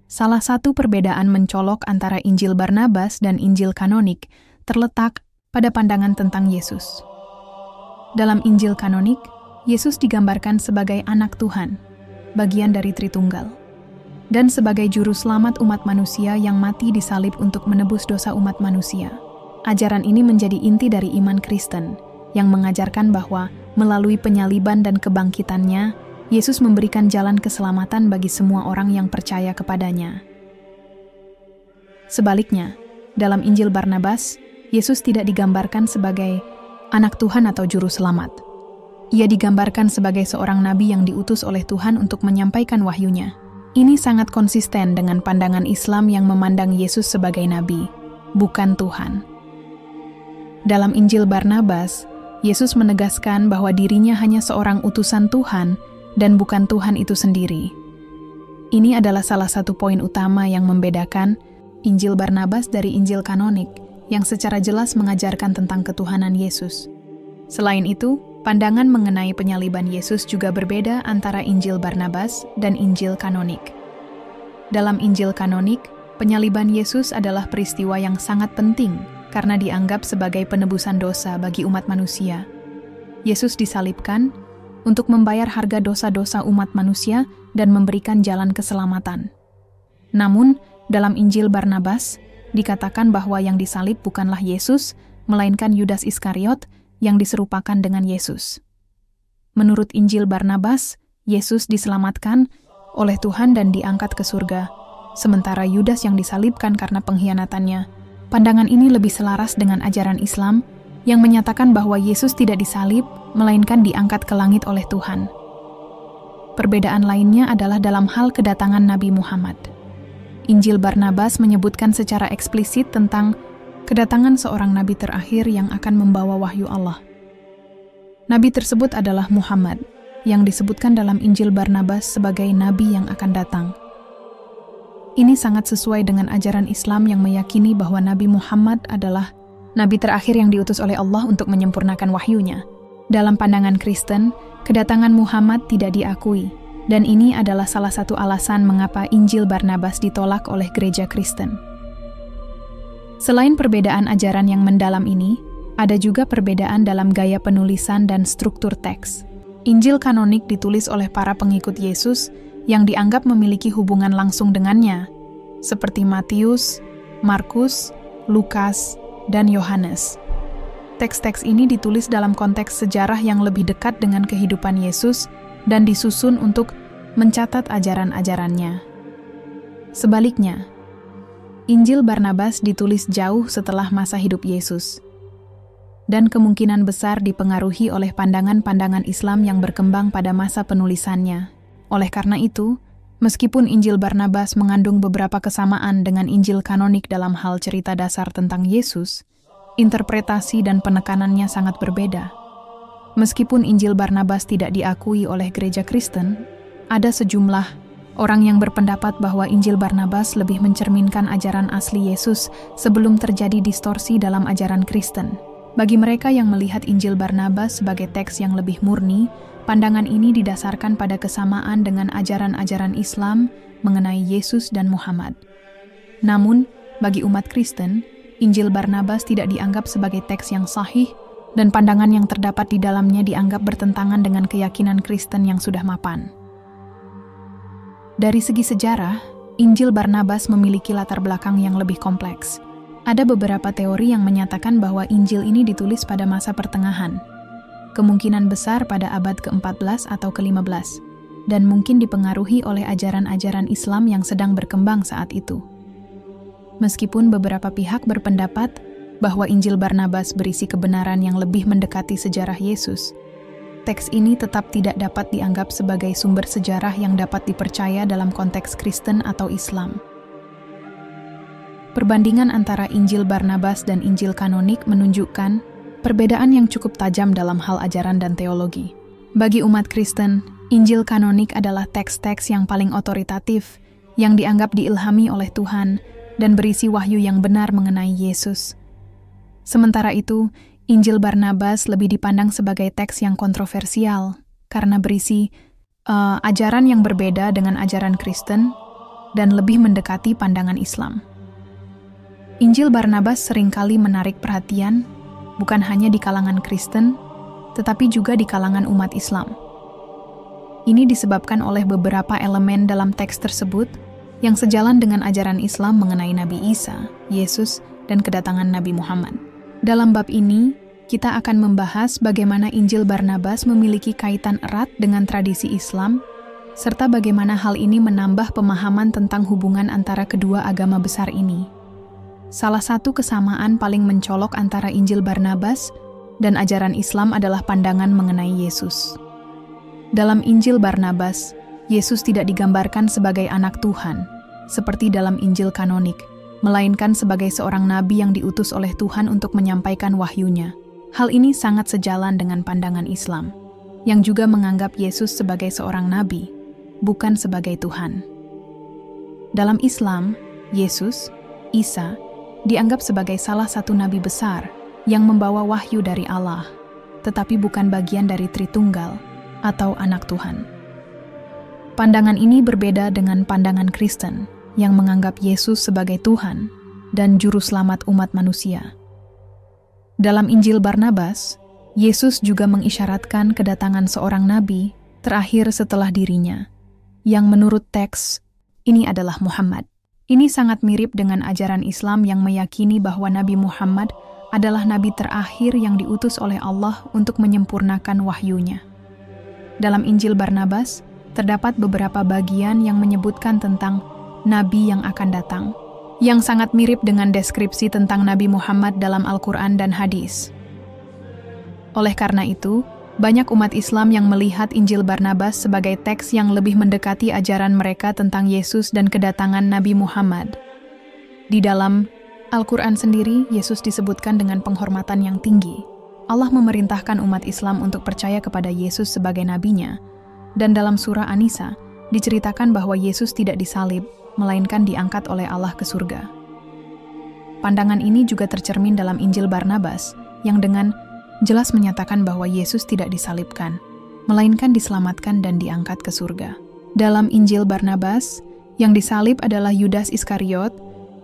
Salah satu perbedaan mencolok antara Injil Barnabas dan Injil kanonik terletak pada pandangan tentang Yesus. Dalam Injil kanonik, Yesus digambarkan sebagai anak Tuhan, bagian dari Tritunggal, dan sebagai juru selamat umat manusia yang mati disalib untuk menebus dosa umat manusia. Ajaran ini menjadi inti dari iman Kristen, yang mengajarkan bahwa melalui penyaliban dan kebangkitannya, Yesus memberikan jalan keselamatan bagi semua orang yang percaya kepadanya. Sebaliknya, dalam Injil Barnabas, Yesus tidak digambarkan sebagai anak Tuhan atau juru selamat. Ia digambarkan sebagai seorang nabi yang diutus oleh Tuhan untuk menyampaikan wahyunya. Ini sangat konsisten dengan pandangan Islam yang memandang Yesus sebagai nabi, bukan Tuhan. Dalam Injil Barnabas, Yesus menegaskan bahwa dirinya hanya seorang utusan Tuhan dan bukan Tuhan itu sendiri. Ini adalah salah satu poin utama yang membedakan Injil Barnabas dari Injil kanonik, yang secara jelas mengajarkan tentang ketuhanan Yesus. Selain itu, pandangan mengenai penyaliban Yesus juga berbeda antara Injil Barnabas dan Injil kanonik. Dalam Injil kanonik, penyaliban Yesus adalah peristiwa yang sangat penting karena dianggap sebagai penebusan dosa bagi umat manusia. Yesus disalibkan untuk membayar harga dosa-dosa umat manusia dan memberikan jalan keselamatan. Namun, dalam Injil Barnabas, dikatakan bahwa yang disalib bukanlah Yesus, melainkan Yudas Iskariot yang diserupakan dengan Yesus. Menurut Injil Barnabas, Yesus diselamatkan oleh Tuhan dan diangkat ke surga, sementara Yudas yang disalibkan karena pengkhianatannya. Pandangan ini lebih selaras dengan ajaran Islam yang menyatakan bahwa Yesus tidak disalib, melainkan diangkat ke langit oleh Tuhan. Perbedaan lainnya adalah dalam hal kedatangan Nabi Muhammad. Injil Barnabas menyebutkan secara eksplisit tentang kedatangan seorang nabi terakhir yang akan membawa wahyu Allah. Nabi tersebut adalah Muhammad, yang disebutkan dalam Injil Barnabas sebagai nabi yang akan datang. Ini sangat sesuai dengan ajaran Islam yang meyakini bahwa Nabi Muhammad adalah nabi terakhir yang diutus oleh Allah untuk menyempurnakan wahyunya. Dalam pandangan Kristen, kedatangan Muhammad tidak diakui, dan ini adalah salah satu alasan mengapa Injil Barnabas ditolak oleh gereja Kristen. Selain perbedaan ajaran yang mendalam ini, ada juga perbedaan dalam gaya penulisan dan struktur teks. Injil kanonik ditulis oleh para pengikut Yesus yang dianggap memiliki hubungan langsung dengannya, seperti Matius, Markus, Lukas, dan Yohanes. Teks-teks ini ditulis dalam konteks sejarah yang lebih dekat dengan kehidupan Yesus dan disusun untuk mencatat ajaran-ajarannya. Sebaliknya, Injil Barnabas ditulis jauh setelah masa hidup Yesus, dan kemungkinan besar dipengaruhi oleh pandangan-pandangan Islam yang berkembang pada masa penulisannya. Oleh karena itu, meskipun Injil Barnabas mengandung beberapa kesamaan dengan Injil kanonik dalam hal cerita dasar tentang Yesus, interpretasi dan penekanannya sangat berbeda. Meskipun Injil Barnabas tidak diakui oleh gereja Kristen, ada sejumlah orang yang berpendapat bahwa Injil Barnabas lebih mencerminkan ajaran asli Yesus sebelum terjadi distorsi dalam ajaran Kristen. Bagi mereka yang melihat Injil Barnabas sebagai teks yang lebih murni, pandangan ini didasarkan pada kesamaan dengan ajaran-ajaran Islam mengenai Yesus dan Muhammad. Namun, bagi umat Kristen, Injil Barnabas tidak dianggap sebagai teks yang sahih, dan pandangan yang terdapat di dalamnya dianggap bertentangan dengan keyakinan Kristen yang sudah mapan. Dari segi sejarah, Injil Barnabas memiliki latar belakang yang lebih kompleks. Ada beberapa teori yang menyatakan bahwa Injil ini ditulis pada masa pertengahan, kemungkinan besar pada abad ke-14 atau ke-15, dan mungkin dipengaruhi oleh ajaran-ajaran Islam yang sedang berkembang saat itu. Meskipun beberapa pihak berpendapat bahwa Injil Barnabas berisi kebenaran yang lebih mendekati sejarah Yesus, teks ini tetap tidak dapat dianggap sebagai sumber sejarah yang dapat dipercaya dalam konteks Kristen atau Islam. Perbandingan antara Injil Barnabas dan Injil kanonik menunjukkan perbedaan yang cukup tajam dalam hal ajaran dan teologi. Bagi umat Kristen, Injil kanonik adalah teks-teks yang paling otoritatif, yang dianggap diilhami oleh Tuhan, dan berisi wahyu yang benar mengenai Yesus. Sementara itu, Injil Barnabas lebih dipandang sebagai teks yang kontroversial karena berisi ajaran yang berbeda dengan ajaran Kristen dan lebih mendekati pandangan Islam. Injil Barnabas seringkali menarik perhatian bukan hanya di kalangan Kristen, tetapi juga di kalangan umat Islam. Ini disebabkan oleh beberapa elemen dalam teks tersebut yang sejalan dengan ajaran Islam mengenai Nabi Isa, Yesus, dan kedatangan Nabi Muhammad. Dalam bab ini, kita akan membahas bagaimana Injil Barnabas memiliki kaitan erat dengan tradisi Islam, serta bagaimana hal ini menambah pemahaman tentang hubungan antara kedua agama besar ini. Salah satu kesamaan paling mencolok antara Injil Barnabas dan ajaran Islam adalah pandangan mengenai Yesus. Dalam Injil Barnabas, Yesus tidak digambarkan sebagai anak Tuhan, seperti dalam Injil kanonik, melainkan sebagai seorang nabi yang diutus oleh Tuhan untuk menyampaikan wahyunya. Hal ini sangat sejalan dengan pandangan Islam, yang juga menganggap Yesus sebagai seorang nabi, bukan sebagai Tuhan. Dalam Islam, Yesus, Isa, dianggap sebagai salah satu nabi besar yang membawa wahyu dari Allah, tetapi bukan bagian dari Tritunggal atau anak Tuhan. Pandangan ini berbeda dengan pandangan Kristen, yang menganggap Yesus sebagai Tuhan dan juru selamat umat manusia. Dalam Injil Barnabas, Yesus juga mengisyaratkan kedatangan seorang nabi terakhir setelah dirinya, yang menurut teks ini adalah Muhammad. Ini sangat mirip dengan ajaran Islam yang meyakini bahwa Nabi Muhammad adalah nabi terakhir yang diutus oleh Allah untuk menyempurnakan wahyunya. Dalam Injil Barnabas, terdapat beberapa bagian yang menyebutkan tentang nabi yang akan datang, yang sangat mirip dengan deskripsi tentang Nabi Muhammad dalam Al-Quran dan hadis. Oleh karena itu, banyak umat Islam yang melihat Injil Barnabas sebagai teks yang lebih mendekati ajaran mereka tentang Yesus dan kedatangan Nabi Muhammad. Di dalam Al-Quran sendiri, Yesus disebutkan dengan penghormatan yang tinggi. Allah memerintahkan umat Islam untuk percaya kepada Yesus sebagai nabinya, dan dalam surah An-Nisa, diceritakan bahwa Yesus tidak disalib, melainkan diangkat oleh Allah ke surga. Pandangan ini juga tercermin dalam Injil Barnabas, yang dengan jelas menyatakan bahwa Yesus tidak disalibkan, melainkan diselamatkan dan diangkat ke surga. Dalam Injil Barnabas, yang disalib adalah Yudas Iskariot,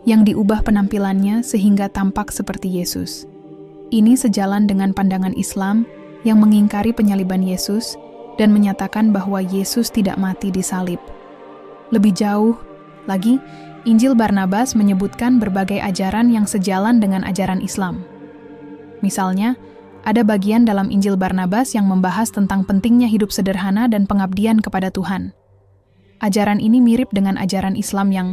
yang diubah penampilannya sehingga tampak seperti Yesus. Ini sejalan dengan pandangan Islam yang mengingkari penyaliban Yesus dan menyatakan bahwa Yesus tidak mati disalib. Lebih jauh lagi, Injil Barnabas menyebutkan berbagai ajaran yang sejalan dengan ajaran Islam. Misalnya, ada bagian dalam Injil Barnabas yang membahas tentang pentingnya hidup sederhana dan pengabdian kepada Tuhan. Ajaran ini mirip dengan ajaran Islam yang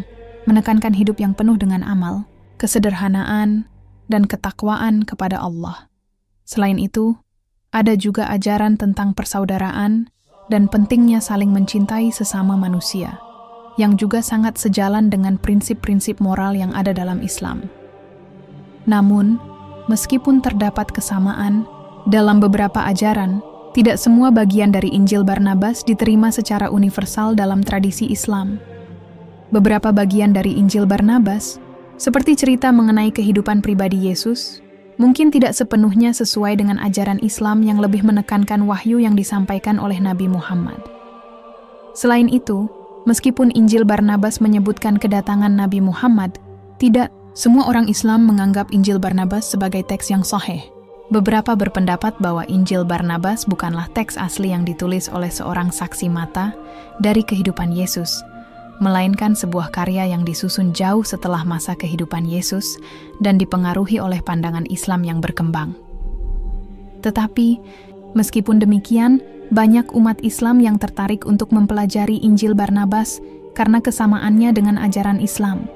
menekankan hidup yang penuh dengan amal, kesederhanaan, dan ketakwaan kepada Allah. Selain itu, ada juga ajaran tentang persaudaraan dan pentingnya saling mencintai sesama manusia, yang juga sangat sejalan dengan prinsip-prinsip moral yang ada dalam Islam. Namun, meskipun terdapat kesamaan dalam beberapa ajaran, tidak semua bagian dari Injil Barnabas diterima secara universal dalam tradisi Islam. Beberapa bagian dari Injil Barnabas, seperti cerita mengenai kehidupan pribadi Yesus, mungkin tidak sepenuhnya sesuai dengan ajaran Islam yang lebih menekankan wahyu yang disampaikan oleh Nabi Muhammad. Selain itu, meskipun Injil Barnabas menyebutkan kedatangan Nabi Muhammad, tidak semua orang Islam menganggap Injil Barnabas sebagai teks yang sahih. Beberapa berpendapat bahwa Injil Barnabas bukanlah teks asli yang ditulis oleh seorang saksi mata dari kehidupan Yesus, melainkan sebuah karya yang disusun jauh setelah masa kehidupan Yesus dan dipengaruhi oleh pandangan Islam yang berkembang. Tetapi, meskipun demikian, banyak umat Islam yang tertarik untuk mempelajari Injil Barnabas karena kesamaannya dengan ajaran Islam.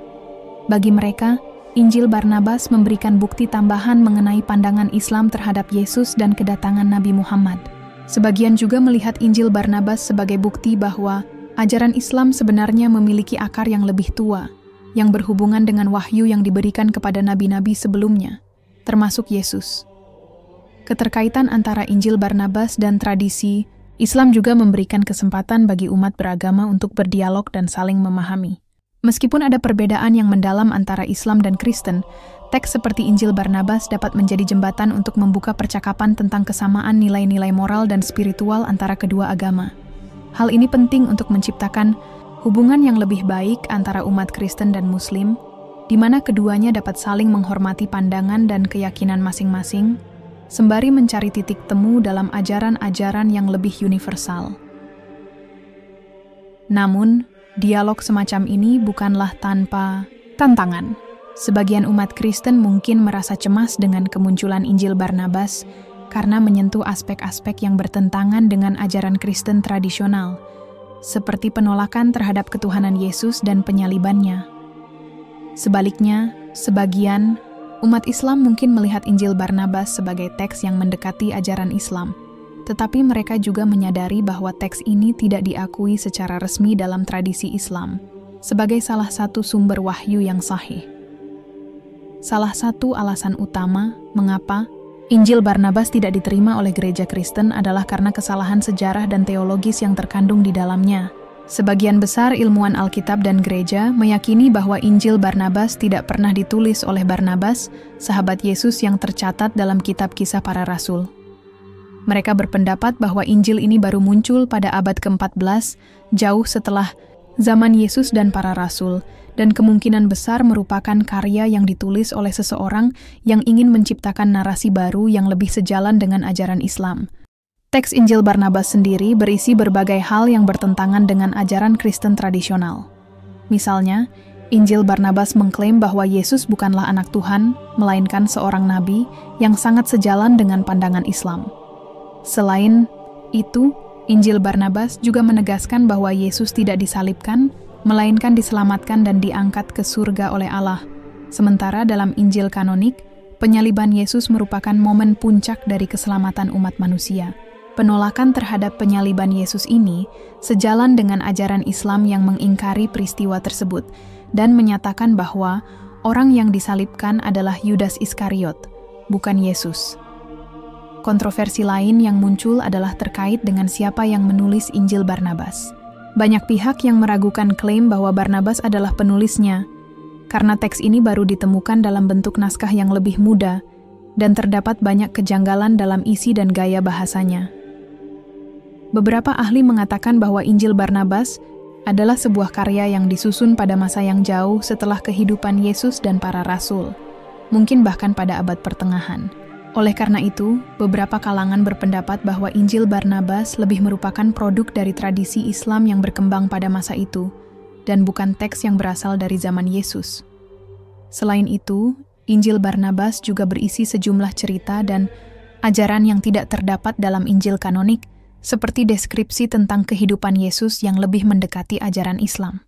Bagi mereka, Injil Barnabas memberikan bukti tambahan mengenai pandangan Islam terhadap Yesus dan kedatangan Nabi Muhammad. Sebagian juga melihat Injil Barnabas sebagai bukti bahwa ajaran Islam sebenarnya memiliki akar yang lebih tua, yang berhubungan dengan wahyu yang diberikan kepada nabi-nabi sebelumnya, termasuk Yesus. Keterkaitan antara Injil Barnabas dan tradisi, Islam juga memberikan kesempatan bagi umat beragama untuk berdialog dan saling memahami. Meskipun ada perbedaan yang mendalam antara Islam dan Kristen, teks seperti Injil Barnabas dapat menjadi jembatan untuk membuka percakapan tentang kesamaan nilai-nilai moral dan spiritual antara kedua agama. Hal ini penting untuk menciptakan hubungan yang lebih baik antara umat Kristen dan Muslim, di mana keduanya dapat saling menghormati pandangan dan keyakinan masing-masing, sembari mencari titik temu dalam ajaran-ajaran yang lebih universal. Namun, dialog semacam ini bukanlah tanpa tantangan. Sebagian umat Kristen mungkin merasa cemas dengan kemunculan Injil Barnabas karena menyentuh aspek-aspek yang bertentangan dengan ajaran Kristen tradisional, seperti penolakan terhadap ketuhanan Yesus dan penyalibannya. Sebaliknya, sebagian umat Islam mungkin melihat Injil Barnabas sebagai teks yang mendekati ajaran Islam, tetapi mereka juga menyadari bahwa teks ini tidak diakui secara resmi dalam tradisi Islam, sebagai salah satu sumber wahyu yang sahih. Salah satu alasan utama mengapa Injil Barnabas tidak diterima oleh gereja Kristen adalah karena kesalahan sejarah dan teologis yang terkandung di dalamnya. Sebagian besar ilmuwan Alkitab dan gereja meyakini bahwa Injil Barnabas tidak pernah ditulis oleh Barnabas, sahabat Yesus yang tercatat dalam kitab Kisah Para Rasul. Mereka berpendapat bahwa Injil ini baru muncul pada abad ke-14, jauh setelah zaman Yesus dan para rasul, dan kemungkinan besar merupakan karya yang ditulis oleh seseorang yang ingin menciptakan narasi baru yang lebih sejalan dengan ajaran Islam. Teks Injil Barnabas sendiri berisi berbagai hal yang bertentangan dengan ajaran Kristen tradisional. Misalnya, Injil Barnabas mengklaim bahwa Yesus bukanlah anak Tuhan, melainkan seorang nabi yang sangat sejalan dengan pandangan Islam. Selain itu, Injil Barnabas juga menegaskan bahwa Yesus tidak disalibkan, melainkan diselamatkan dan diangkat ke surga oleh Allah. Sementara dalam Injil kanonik, penyaliban Yesus merupakan momen puncak dari keselamatan umat manusia. Penolakan terhadap penyaliban Yesus ini sejalan dengan ajaran Islam yang mengingkari peristiwa tersebut dan menyatakan bahwa orang yang disalibkan adalah Yudas Iskariot, bukan Yesus. Kontroversi lain yang muncul adalah terkait dengan siapa yang menulis Injil Barnabas. Banyak pihak yang meragukan klaim bahwa Barnabas adalah penulisnya, karena teks ini baru ditemukan dalam bentuk naskah yang lebih muda, dan terdapat banyak kejanggalan dalam isi dan gaya bahasanya. Beberapa ahli mengatakan bahwa Injil Barnabas adalah sebuah karya yang disusun pada masa yang jauh setelah kehidupan Yesus dan para rasul, mungkin bahkan pada abad pertengahan. Oleh karena itu, beberapa kalangan berpendapat bahwa Injil Barnabas lebih merupakan produk dari tradisi Islam yang berkembang pada masa itu, dan bukan teks yang berasal dari zaman Yesus. Selain itu, Injil Barnabas juga berisi sejumlah cerita dan ajaran yang tidak terdapat dalam Injil kanonik, seperti deskripsi tentang kehidupan Yesus yang lebih mendekati ajaran Islam.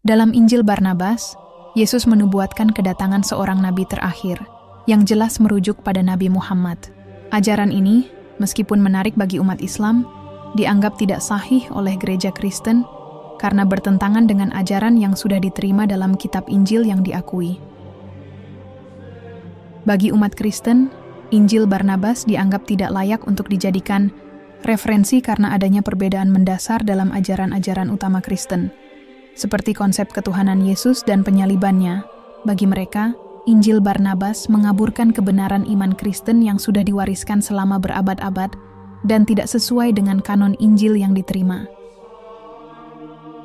Dalam Injil Barnabas, Yesus menubuatkan kedatangan seorang nabi terakhir, yang jelas merujuk pada Nabi Muhammad. Ajaran ini, meskipun menarik bagi umat Islam, dianggap tidak sahih oleh gereja Kristen karena bertentangan dengan ajaran yang sudah diterima dalam kitab Injil yang diakui. Bagi umat Kristen, Injil Barnabas dianggap tidak layak untuk dijadikan referensi karena adanya perbedaan mendasar dalam ajaran-ajaran utama Kristen, seperti konsep ketuhanan Yesus dan penyalibannya. Bagi mereka, Injil Barnabas mengaburkan kebenaran iman Kristen yang sudah diwariskan selama berabad-abad dan tidak sesuai dengan kanon Injil yang diterima.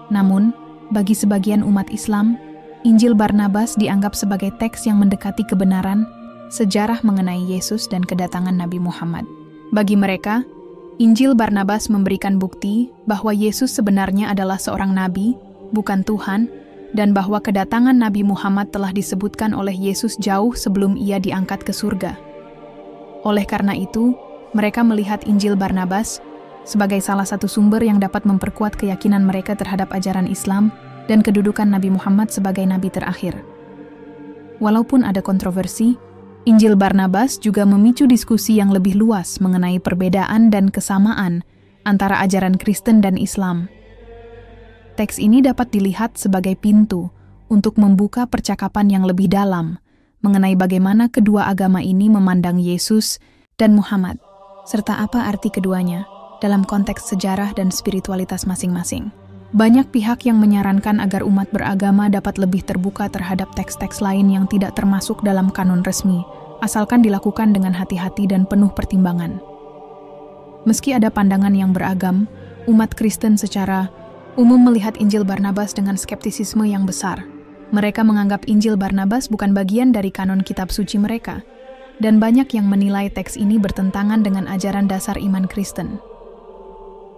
Namun, bagi sebagian umat Islam, Injil Barnabas dianggap sebagai teks yang mendekati kebenaran, sejarah mengenai Yesus dan kedatangan Nabi Muhammad. Bagi mereka, Injil Barnabas memberikan bukti bahwa Yesus sebenarnya adalah seorang nabi, bukan Tuhan, dan bahwa kedatangan Nabi Muhammad telah disebutkan oleh Yesus jauh sebelum ia diangkat ke surga. Oleh karena itu, mereka melihat Injil Barnabas sebagai salah satu sumber yang dapat memperkuat keyakinan mereka terhadap ajaran Islam dan kedudukan Nabi Muhammad sebagai nabi terakhir. Walaupun ada kontroversi, Injil Barnabas juga memicu diskusi yang lebih luas mengenai perbedaan dan kesamaan antara ajaran Kristen dan Islam. Teks ini dapat dilihat sebagai pintu untuk membuka percakapan yang lebih dalam mengenai bagaimana kedua agama ini memandang Yesus dan Muhammad, serta apa arti keduanya dalam konteks sejarah dan spiritualitas masing-masing. Banyak pihak yang menyarankan agar umat beragama dapat lebih terbuka terhadap teks-teks lain yang tidak termasuk dalam kanon resmi, asalkan dilakukan dengan hati-hati dan penuh pertimbangan. Meski ada pandangan yang beragam, umat Kristen secara umum melihat Injil Barnabas dengan skeptisisme yang besar. Mereka menganggap Injil Barnabas bukan bagian dari kanon kitab suci mereka, dan banyak yang menilai teks ini bertentangan dengan ajaran dasar iman Kristen.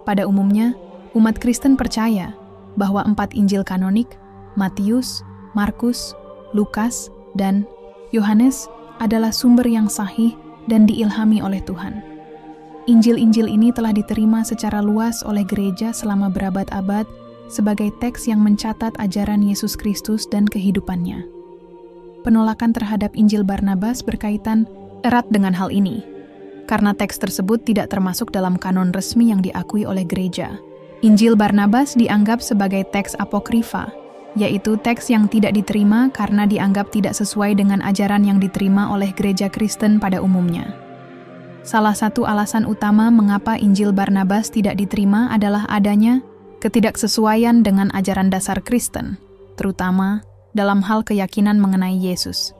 Pada umumnya, umat Kristen percaya bahwa 4 Injil kanonik, Matius, Markus, Lukas, dan Yohanes adalah sumber yang sahih dan diilhami oleh Tuhan. Injil-Injil ini telah diterima secara luas oleh gereja selama berabad-abad sebagai teks yang mencatat ajaran Yesus Kristus dan kehidupannya. Penolakan terhadap Injil Barnabas berkaitan erat dengan hal ini, karena teks tersebut tidak termasuk dalam kanon resmi yang diakui oleh gereja. Injil Barnabas dianggap sebagai teks apokrifa, yaitu teks yang tidak diterima karena dianggap tidak sesuai dengan ajaran yang diterima oleh gereja Kristen pada umumnya. Salah satu alasan utama mengapa Injil Barnabas tidak diterima adalah adanya ketidaksesuaian dengan ajaran dasar Kristen, terutama dalam hal keyakinan mengenai Yesus.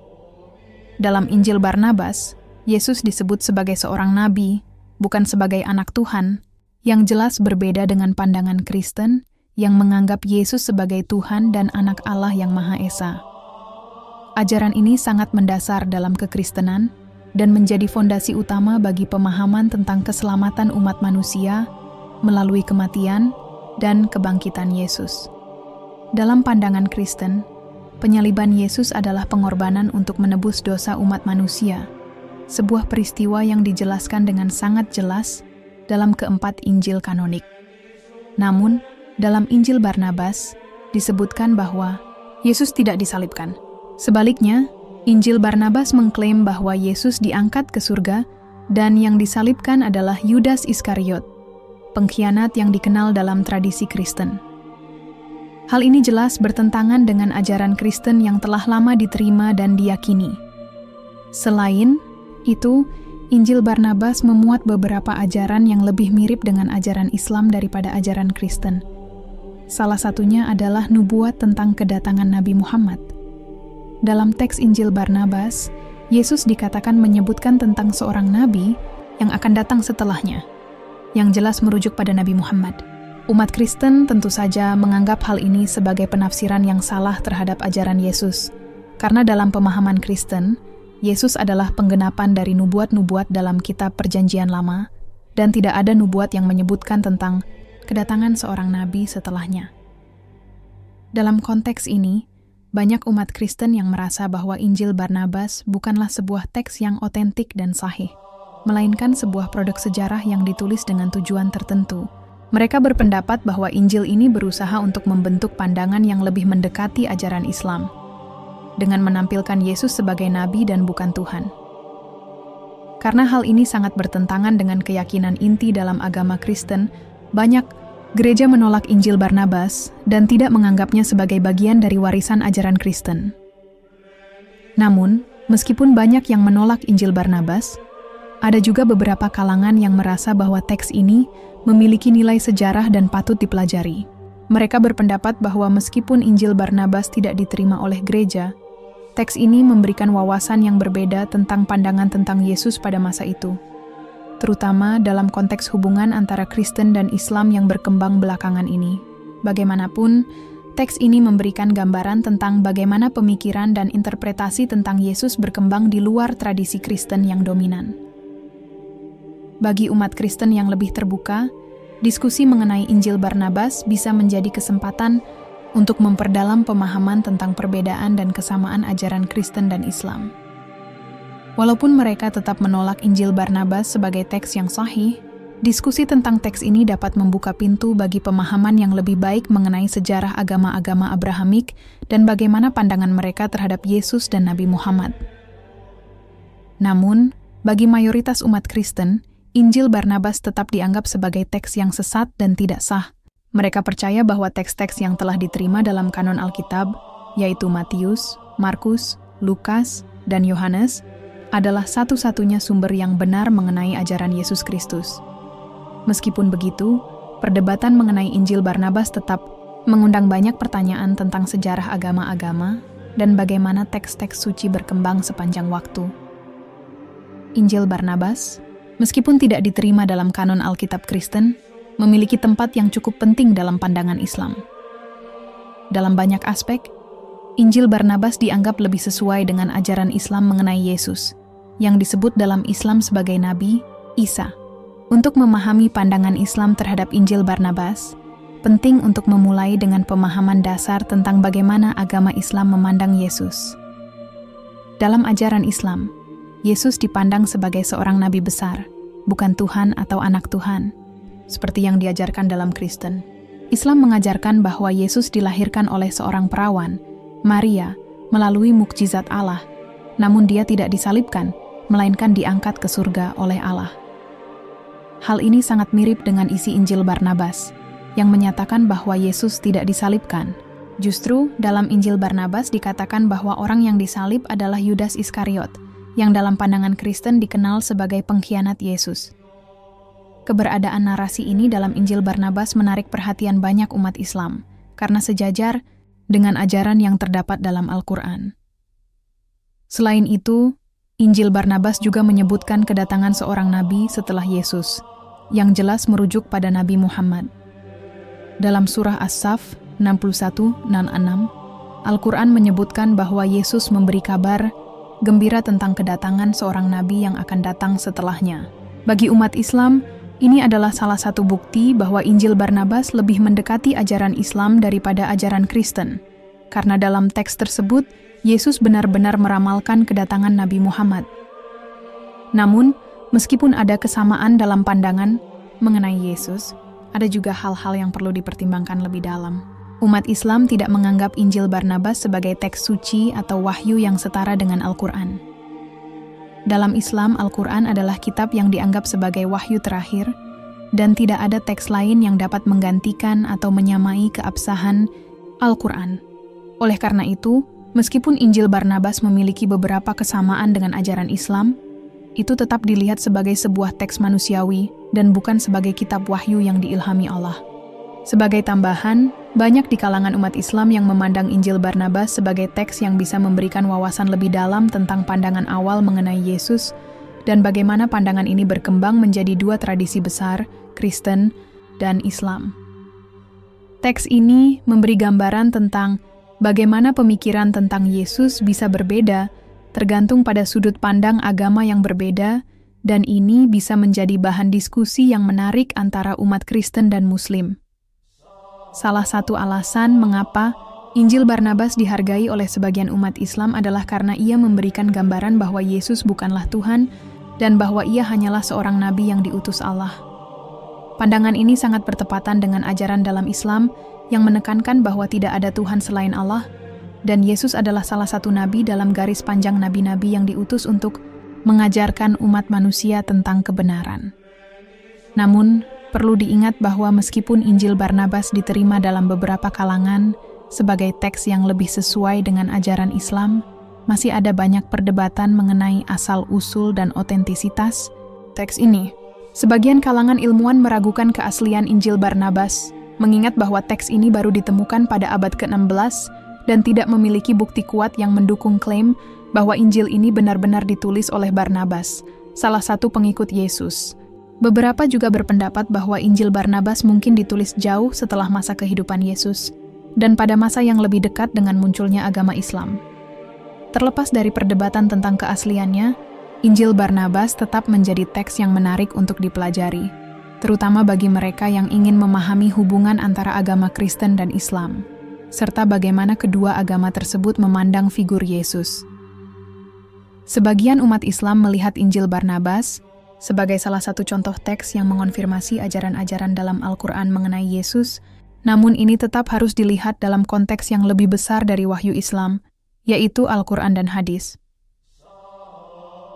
Dalam Injil Barnabas, Yesus disebut sebagai seorang nabi, bukan sebagai anak Tuhan, yang jelas berbeda dengan pandangan Kristen yang menganggap Yesus sebagai Tuhan dan anak Allah yang Maha Esa. Ajaran ini sangat mendasar dalam kekristenan dan menjadi fondasi utama bagi pemahaman tentang keselamatan umat manusia melalui kematian dan kebangkitan Yesus. Dalam pandangan Kristen, penyaliban Yesus adalah pengorbanan untuk menebus dosa umat manusia, sebuah peristiwa yang dijelaskan dengan sangat jelas dalam keempat Injil kanonik. Namun, dalam Injil Barnabas disebutkan bahwa Yesus tidak disalibkan. Sebaliknya, Injil Barnabas mengklaim bahwa Yesus diangkat ke surga dan yang disalibkan adalah Yudas Iskariot, pengkhianat yang dikenal dalam tradisi Kristen. Hal ini jelas bertentangan dengan ajaran Kristen yang telah lama diterima dan diyakini. Selain itu, Injil Barnabas memuat beberapa ajaran yang lebih mirip dengan ajaran Islam daripada ajaran Kristen. Salah satunya adalah nubuat tentang kedatangan Nabi Muhammad. Dalam teks Injil Barnabas, Yesus dikatakan menyebutkan tentang seorang nabi yang akan datang setelahnya, yang jelas merujuk pada Nabi Muhammad. Umat Kristen tentu saja menganggap hal ini sebagai penafsiran yang salah terhadap ajaran Yesus, karena dalam pemahaman Kristen, Yesus adalah penggenapan dari nubuat-nubuat dalam kitab Perjanjian Lama, dan tidak ada nubuat yang menyebutkan tentang kedatangan seorang nabi setelahnya. Dalam konteks ini, banyak umat Kristen yang merasa bahwa Injil Barnabas bukanlah sebuah teks yang otentik dan sahih, melainkan sebuah produk sejarah yang ditulis dengan tujuan tertentu. Mereka berpendapat bahwa Injil ini berusaha untuk membentuk pandangan yang lebih mendekati ajaran Islam, dengan menampilkan Yesus sebagai nabi dan bukan Tuhan. Karena hal ini sangat bertentangan dengan keyakinan inti dalam agama Kristen, banyak gereja menolak Injil Barnabas dan tidak menganggapnya sebagai bagian dari warisan ajaran Kristen. Namun, meskipun banyak yang menolak Injil Barnabas, ada juga beberapa kalangan yang merasa bahwa teks ini memiliki nilai sejarah dan patut dipelajari. Mereka berpendapat bahwa meskipun Injil Barnabas tidak diterima oleh gereja, teks ini memberikan wawasan yang berbeda tentang pandangan tentang Yesus pada masa itu, terutama dalam konteks hubungan antara Kristen dan Islam yang berkembang belakangan ini. Bagaimanapun, teks ini memberikan gambaran tentang bagaimana pemikiran dan interpretasi tentang Yesus berkembang di luar tradisi Kristen yang dominan. Bagi umat Kristen yang lebih terbuka, diskusi mengenai Injil Barnabas bisa menjadi kesempatan untuk memperdalam pemahaman tentang perbedaan dan kesamaan ajaran Kristen dan Islam. Walaupun mereka tetap menolak Injil Barnabas sebagai teks yang sahih, diskusi tentang teks ini dapat membuka pintu bagi pemahaman yang lebih baik mengenai sejarah agama-agama Abrahamik dan bagaimana pandangan mereka terhadap Yesus dan Nabi Muhammad. Namun, bagi mayoritas umat Kristen, Injil Barnabas tetap dianggap sebagai teks yang sesat dan tidak sah. Mereka percaya bahwa teks-teks yang telah diterima dalam kanon Alkitab, yaitu Matius, Markus, Lukas, dan Yohanes, adalah satu-satunya sumber yang benar mengenai ajaran Yesus Kristus. Meskipun begitu, perdebatan mengenai Injil Barnabas tetap mengundang banyak pertanyaan tentang sejarah agama-agama dan bagaimana teks-teks suci berkembang sepanjang waktu. Injil Barnabas, meskipun tidak diterima dalam kanon Alkitab Kristen, memiliki tempat yang cukup penting dalam pandangan Islam. Dalam banyak aspek, Injil Barnabas dianggap lebih sesuai dengan ajaran Islam mengenai Yesus, yang disebut dalam Islam sebagai Nabi Isa. Untuk memahami pandangan Islam terhadap Injil Barnabas, penting untuk memulai dengan pemahaman dasar tentang bagaimana agama Islam memandang Yesus. Dalam ajaran Islam, Yesus dipandang sebagai seorang nabi besar, bukan Tuhan atau anak Tuhan, seperti yang diajarkan dalam Kristen. Islam mengajarkan bahwa Yesus dilahirkan oleh seorang perawan, Maria, melalui mukjizat Allah, namun dia tidak disalibkan, melainkan diangkat ke surga oleh Allah. Hal ini sangat mirip dengan isi Injil Barnabas, yang menyatakan bahwa Yesus tidak disalibkan. Justru, dalam Injil Barnabas dikatakan bahwa orang yang disalib adalah Yudas Iskariot, yang dalam pandangan Kristen dikenal sebagai pengkhianat Yesus. Keberadaan narasi ini dalam Injil Barnabas menarik perhatian banyak umat Islam, karena sejajar dengan ajaran yang terdapat dalam Al-Quran. Selain itu, Injil Barnabas juga menyebutkan kedatangan seorang nabi setelah Yesus, yang jelas merujuk pada Nabi Muhammad. Dalam surah As-Saff 61-6, Al-Quran menyebutkan bahwa Yesus memberi kabar gembira tentang kedatangan seorang nabi yang akan datang setelahnya. Bagi umat Islam, ini adalah salah satu bukti bahwa Injil Barnabas lebih mendekati ajaran Islam daripada ajaran Kristen, karena dalam teks tersebut, Yesus benar-benar meramalkan kedatangan Nabi Muhammad. Namun, meskipun ada kesamaan dalam pandangan mengenai Yesus, ada juga hal-hal yang perlu dipertimbangkan lebih dalam. Umat Islam tidak menganggap Injil Barnabas sebagai teks suci atau wahyu yang setara dengan Al-Quran. Dalam Islam, Al-Quran adalah kitab yang dianggap sebagai wahyu terakhir, dan tidak ada teks lain yang dapat menggantikan atau menyamai keabsahan Al-Quran. Oleh karena itu, meskipun Injil Barnabas memiliki beberapa kesamaan dengan ajaran Islam, itu tetap dilihat sebagai sebuah teks manusiawi dan bukan sebagai kitab wahyu yang diilhami Allah. Sebagai tambahan, banyak di kalangan umat Islam yang memandang Injil Barnabas sebagai teks yang bisa memberikan wawasan lebih dalam tentang pandangan awal mengenai Yesus dan bagaimana pandangan ini berkembang menjadi dua tradisi besar, Kristen dan Islam. Teks ini memberi gambaran tentang bagaimana pemikiran tentang Yesus bisa berbeda tergantung pada sudut pandang agama yang berbeda, dan ini bisa menjadi bahan diskusi yang menarik antara umat Kristen dan Muslim. Salah satu alasan mengapa Injil Barnabas dihargai oleh sebagian umat Islam adalah karena ia memberikan gambaran bahwa Yesus bukanlah Tuhan dan bahwa ia hanyalah seorang nabi yang diutus Allah. Pandangan ini sangat bertepatan dengan ajaran dalam Islam yang menekankan bahwa tidak ada Tuhan selain Allah, dan Yesus adalah salah satu nabi dalam garis panjang nabi-nabi yang diutus untuk mengajarkan umat manusia tentang kebenaran. Namun, perlu diingat bahwa meskipun Injil Barnabas diterima dalam beberapa kalangan sebagai teks yang lebih sesuai dengan ajaran Islam, masih ada banyak perdebatan mengenai asal-usul dan otentisitas teks ini. Sebagian kalangan ilmuwan meragukan keaslian Injil Barnabas, mengingat bahwa teks ini baru ditemukan pada abad ke-16 dan tidak memiliki bukti kuat yang mendukung klaim bahwa Injil ini benar-benar ditulis oleh Barnabas, salah satu pengikut Yesus. Beberapa juga berpendapat bahwa Injil Barnabas mungkin ditulis jauh setelah masa kehidupan Yesus, dan pada masa yang lebih dekat dengan munculnya agama Islam. Terlepas dari perdebatan tentang keasliannya, Injil Barnabas tetap menjadi teks yang menarik untuk dipelajari, terutama bagi mereka yang ingin memahami hubungan antara agama Kristen dan Islam, serta bagaimana kedua agama tersebut memandang figur Yesus. Sebagian umat Islam melihat Injil Barnabas sebagai salah satu contoh teks yang mengonfirmasi ajaran-ajaran dalam Al-Quran mengenai Yesus, namun ini tetap harus dilihat dalam konteks yang lebih besar dari wahyu Islam, yaitu Al-Quran dan hadis.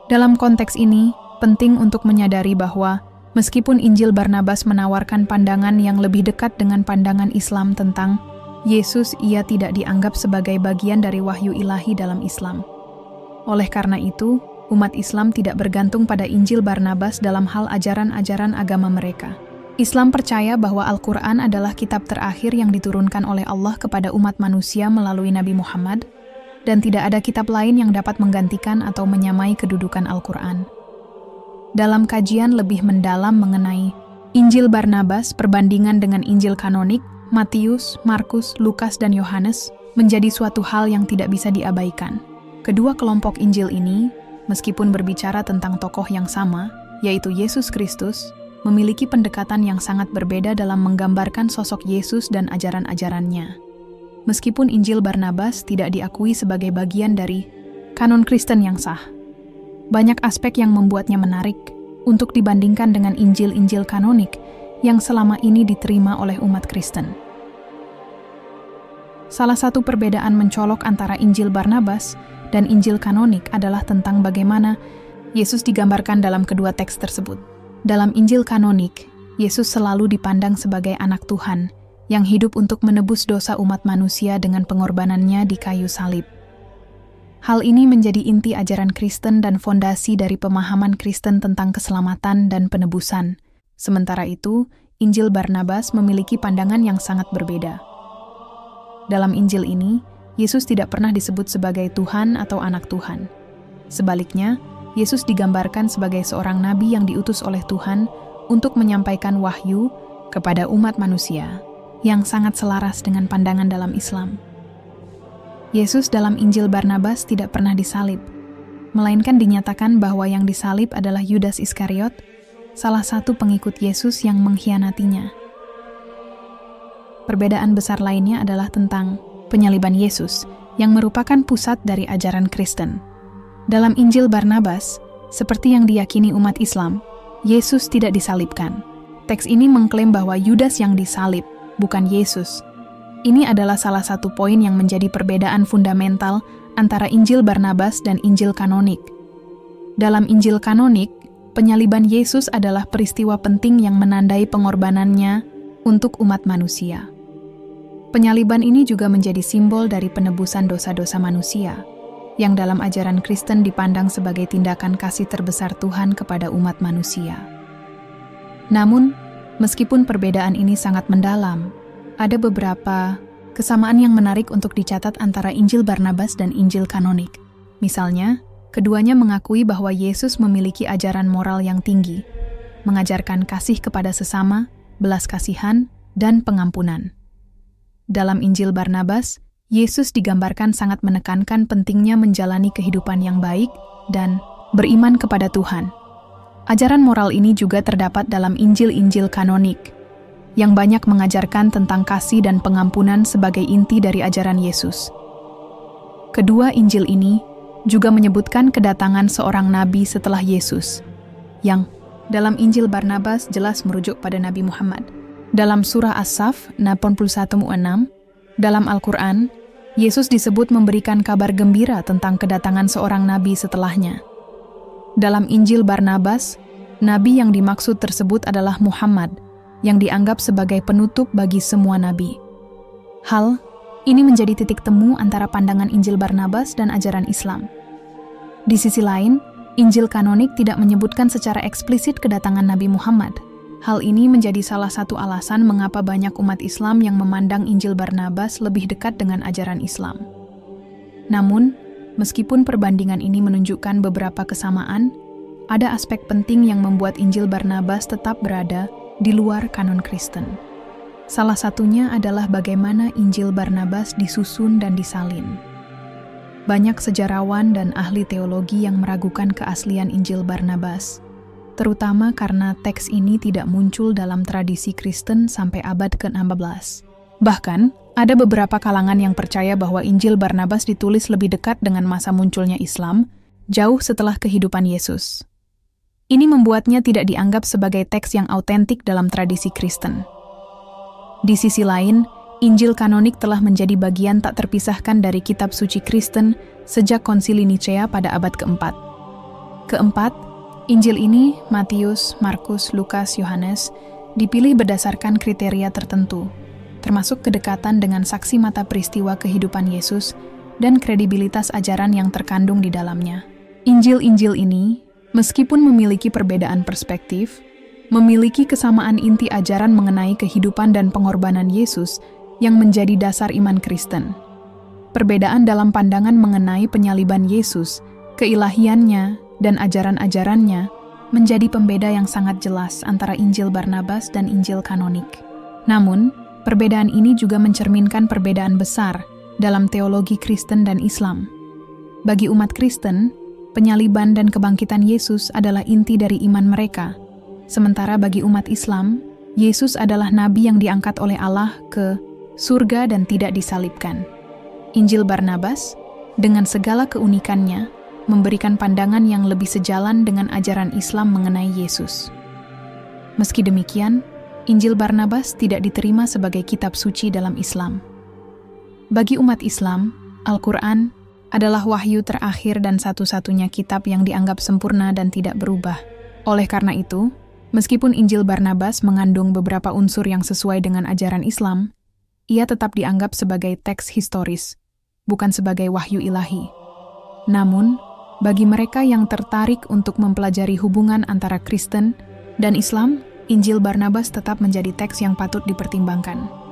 Dalam konteks ini, penting untuk menyadari bahwa meskipun Injil Barnabas menawarkan pandangan yang lebih dekat dengan pandangan Islam tentang Yesus, ia tidak dianggap sebagai bagian dari wahyu ilahi dalam Islam. Oleh karena itu, umat Islam tidak bergantung pada Injil Barnabas dalam hal ajaran-ajaran agama mereka. Islam percaya bahwa Al-Quran adalah kitab terakhir yang diturunkan oleh Allah kepada umat manusia melalui Nabi Muhammad, dan tidak ada kitab lain yang dapat menggantikan atau menyamai kedudukan Al-Quran. Dalam kajian lebih mendalam mengenai Injil Barnabas, perbandingan dengan Injil kanonik, Matius, Markus, Lukas, dan Yohanes menjadi suatu hal yang tidak bisa diabaikan. Kedua kelompok Injil ini, meskipun berbicara tentang tokoh yang sama, yaitu Yesus Kristus, memiliki pendekatan yang sangat berbeda dalam menggambarkan sosok Yesus dan ajaran-ajarannya. Meskipun Injil Barnabas tidak diakui sebagai bagian dari kanon Kristen yang sah, banyak aspek yang membuatnya menarik untuk dibandingkan dengan Injil-Injil kanonik yang selama ini diterima oleh umat Kristen. Salah satu perbedaan mencolok antara Injil Barnabas dan Injil kanonik adalah tentang bagaimana Yesus digambarkan dalam kedua teks tersebut. Dalam Injil kanonik, Yesus selalu dipandang sebagai anak Tuhan yang hidup untuk menebus dosa umat manusia dengan pengorbanannya di kayu salib. Hal ini menjadi inti ajaran Kristen dan fondasi dari pemahaman Kristen tentang keselamatan dan penebusan. Sementara itu, Injil Barnabas memiliki pandangan yang sangat berbeda. Dalam Injil ini, Yesus tidak pernah disebut sebagai Tuhan atau anak Tuhan. Sebaliknya, Yesus digambarkan sebagai seorang nabi yang diutus oleh Tuhan untuk menyampaikan wahyu kepada umat manusia, yang sangat selaras dengan pandangan dalam Islam. Yesus dalam Injil Barnabas tidak pernah disalib, melainkan dinyatakan bahwa yang disalib adalah Yudas Iskariot, salah satu pengikut Yesus yang mengkhianatinya. Perbedaan besar lainnya adalah tentang penyaliban Yesus, yang merupakan pusat dari ajaran Kristen. Dalam Injil Barnabas, seperti yang diyakini umat Islam, Yesus tidak disalibkan. Teks ini mengklaim bahwa Yudas yang disalib, bukan Yesus. Ini adalah salah satu poin yang menjadi perbedaan fundamental antara Injil Barnabas dan Injil kanonik. Dalam Injil kanonik, penyaliban Yesus adalah peristiwa penting yang menandai pengorbanannya untuk umat manusia. Penyaliban ini juga menjadi simbol dari penebusan dosa-dosa manusia, yang dalam ajaran Kristen dipandang sebagai tindakan kasih terbesar Tuhan kepada umat manusia. Namun, meskipun perbedaan ini sangat mendalam, ada beberapa kesamaan yang menarik untuk dicatat antara Injil Barnabas dan Injil kanonik. Misalnya, keduanya mengakui bahwa Yesus memiliki ajaran moral yang tinggi, mengajarkan kasih kepada sesama, belas kasihan, dan pengampunan. Dalam Injil Barnabas, Yesus digambarkan sangat menekankan pentingnya menjalani kehidupan yang baik dan beriman kepada Tuhan. Ajaran moral ini juga terdapat dalam Injil-Injil kanonik, yang banyak mengajarkan tentang kasih dan pengampunan sebagai inti dari ajaran Yesus. Kedua Injil ini juga menyebutkan kedatangan seorang nabi setelah Yesus, yang dalam Injil Barnabas jelas merujuk pada Nabi Muhammad. Dalam surah As-Saff 81:6, dalam Al-Quran, Yesus disebut memberikan kabar gembira tentang kedatangan seorang nabi setelahnya. Dalam Injil Barnabas, nabi yang dimaksud tersebut adalah Muhammad, yang dianggap sebagai penutup bagi semua nabi. Hal ini menjadi titik temu antara pandangan Injil Barnabas dan ajaran Islam. Di sisi lain, Injil kanonik tidak menyebutkan secara eksplisit kedatangan Nabi Muhammad. Hal ini menjadi salah satu alasan mengapa banyak umat Islam yang memandang Injil Barnabas lebih dekat dengan ajaran Islam. Namun, meskipun perbandingan ini menunjukkan beberapa kesamaan, ada aspek penting yang membuat Injil Barnabas tetap berada di luar kanon Kristen. Salah satunya adalah bagaimana Injil Barnabas disusun dan disalin. Banyak sejarawan dan ahli teologi yang meragukan keaslian Injil Barnabas, terutama karena teks ini tidak muncul dalam tradisi Kristen sampai abad ke-16. Bahkan, ada beberapa kalangan yang percaya bahwa Injil Barnabas ditulis lebih dekat dengan masa munculnya Islam, jauh setelah kehidupan Yesus. Ini membuatnya tidak dianggap sebagai teks yang autentik dalam tradisi Kristen. Di sisi lain, Injil kanonik telah menjadi bagian tak terpisahkan dari kitab suci Kristen sejak Konsili Nicea pada abad ke-4. Keempat, Injil ini, Matius, Markus, Lukas, Yohanes, dipilih berdasarkan kriteria tertentu, termasuk kedekatan dengan saksi mata peristiwa kehidupan Yesus dan kredibilitas ajaran yang terkandung di dalamnya. Injil-Injil ini, meskipun memiliki perbedaan perspektif, memiliki kesamaan inti ajaran mengenai kehidupan dan pengorbanan Yesus yang menjadi dasar iman Kristen. Perbedaan dalam pandangan mengenai penyaliban Yesus, keilahiannya, dan ajaran-ajarannya menjadi pembeda yang sangat jelas antara Injil Barnabas dan Injil kanonik. Namun, perbedaan ini juga mencerminkan perbedaan besar dalam teologi Kristen dan Islam. Bagi umat Kristen, penyaliban dan kebangkitan Yesus adalah inti dari iman mereka. Sementara bagi umat Islam, Yesus adalah nabi yang diangkat oleh Allah ke surga dan tidak disalibkan. Injil Barnabas, dengan segala keunikannya, memberikan pandangan yang lebih sejalan dengan ajaran Islam mengenai Yesus. Meski demikian, Injil Barnabas tidak diterima sebagai kitab suci dalam Islam. Bagi umat Islam, Al-Quran adalah wahyu terakhir dan satu-satunya kitab yang dianggap sempurna dan tidak berubah. Oleh karena itu, meskipun Injil Barnabas mengandung beberapa unsur yang sesuai dengan ajaran Islam, ia tetap dianggap sebagai teks historis, bukan sebagai wahyu ilahi. Namun, bagi mereka yang tertarik untuk mempelajari hubungan antara Kristen dan Islam, Injil Barnabas tetap menjadi teks yang patut dipertimbangkan.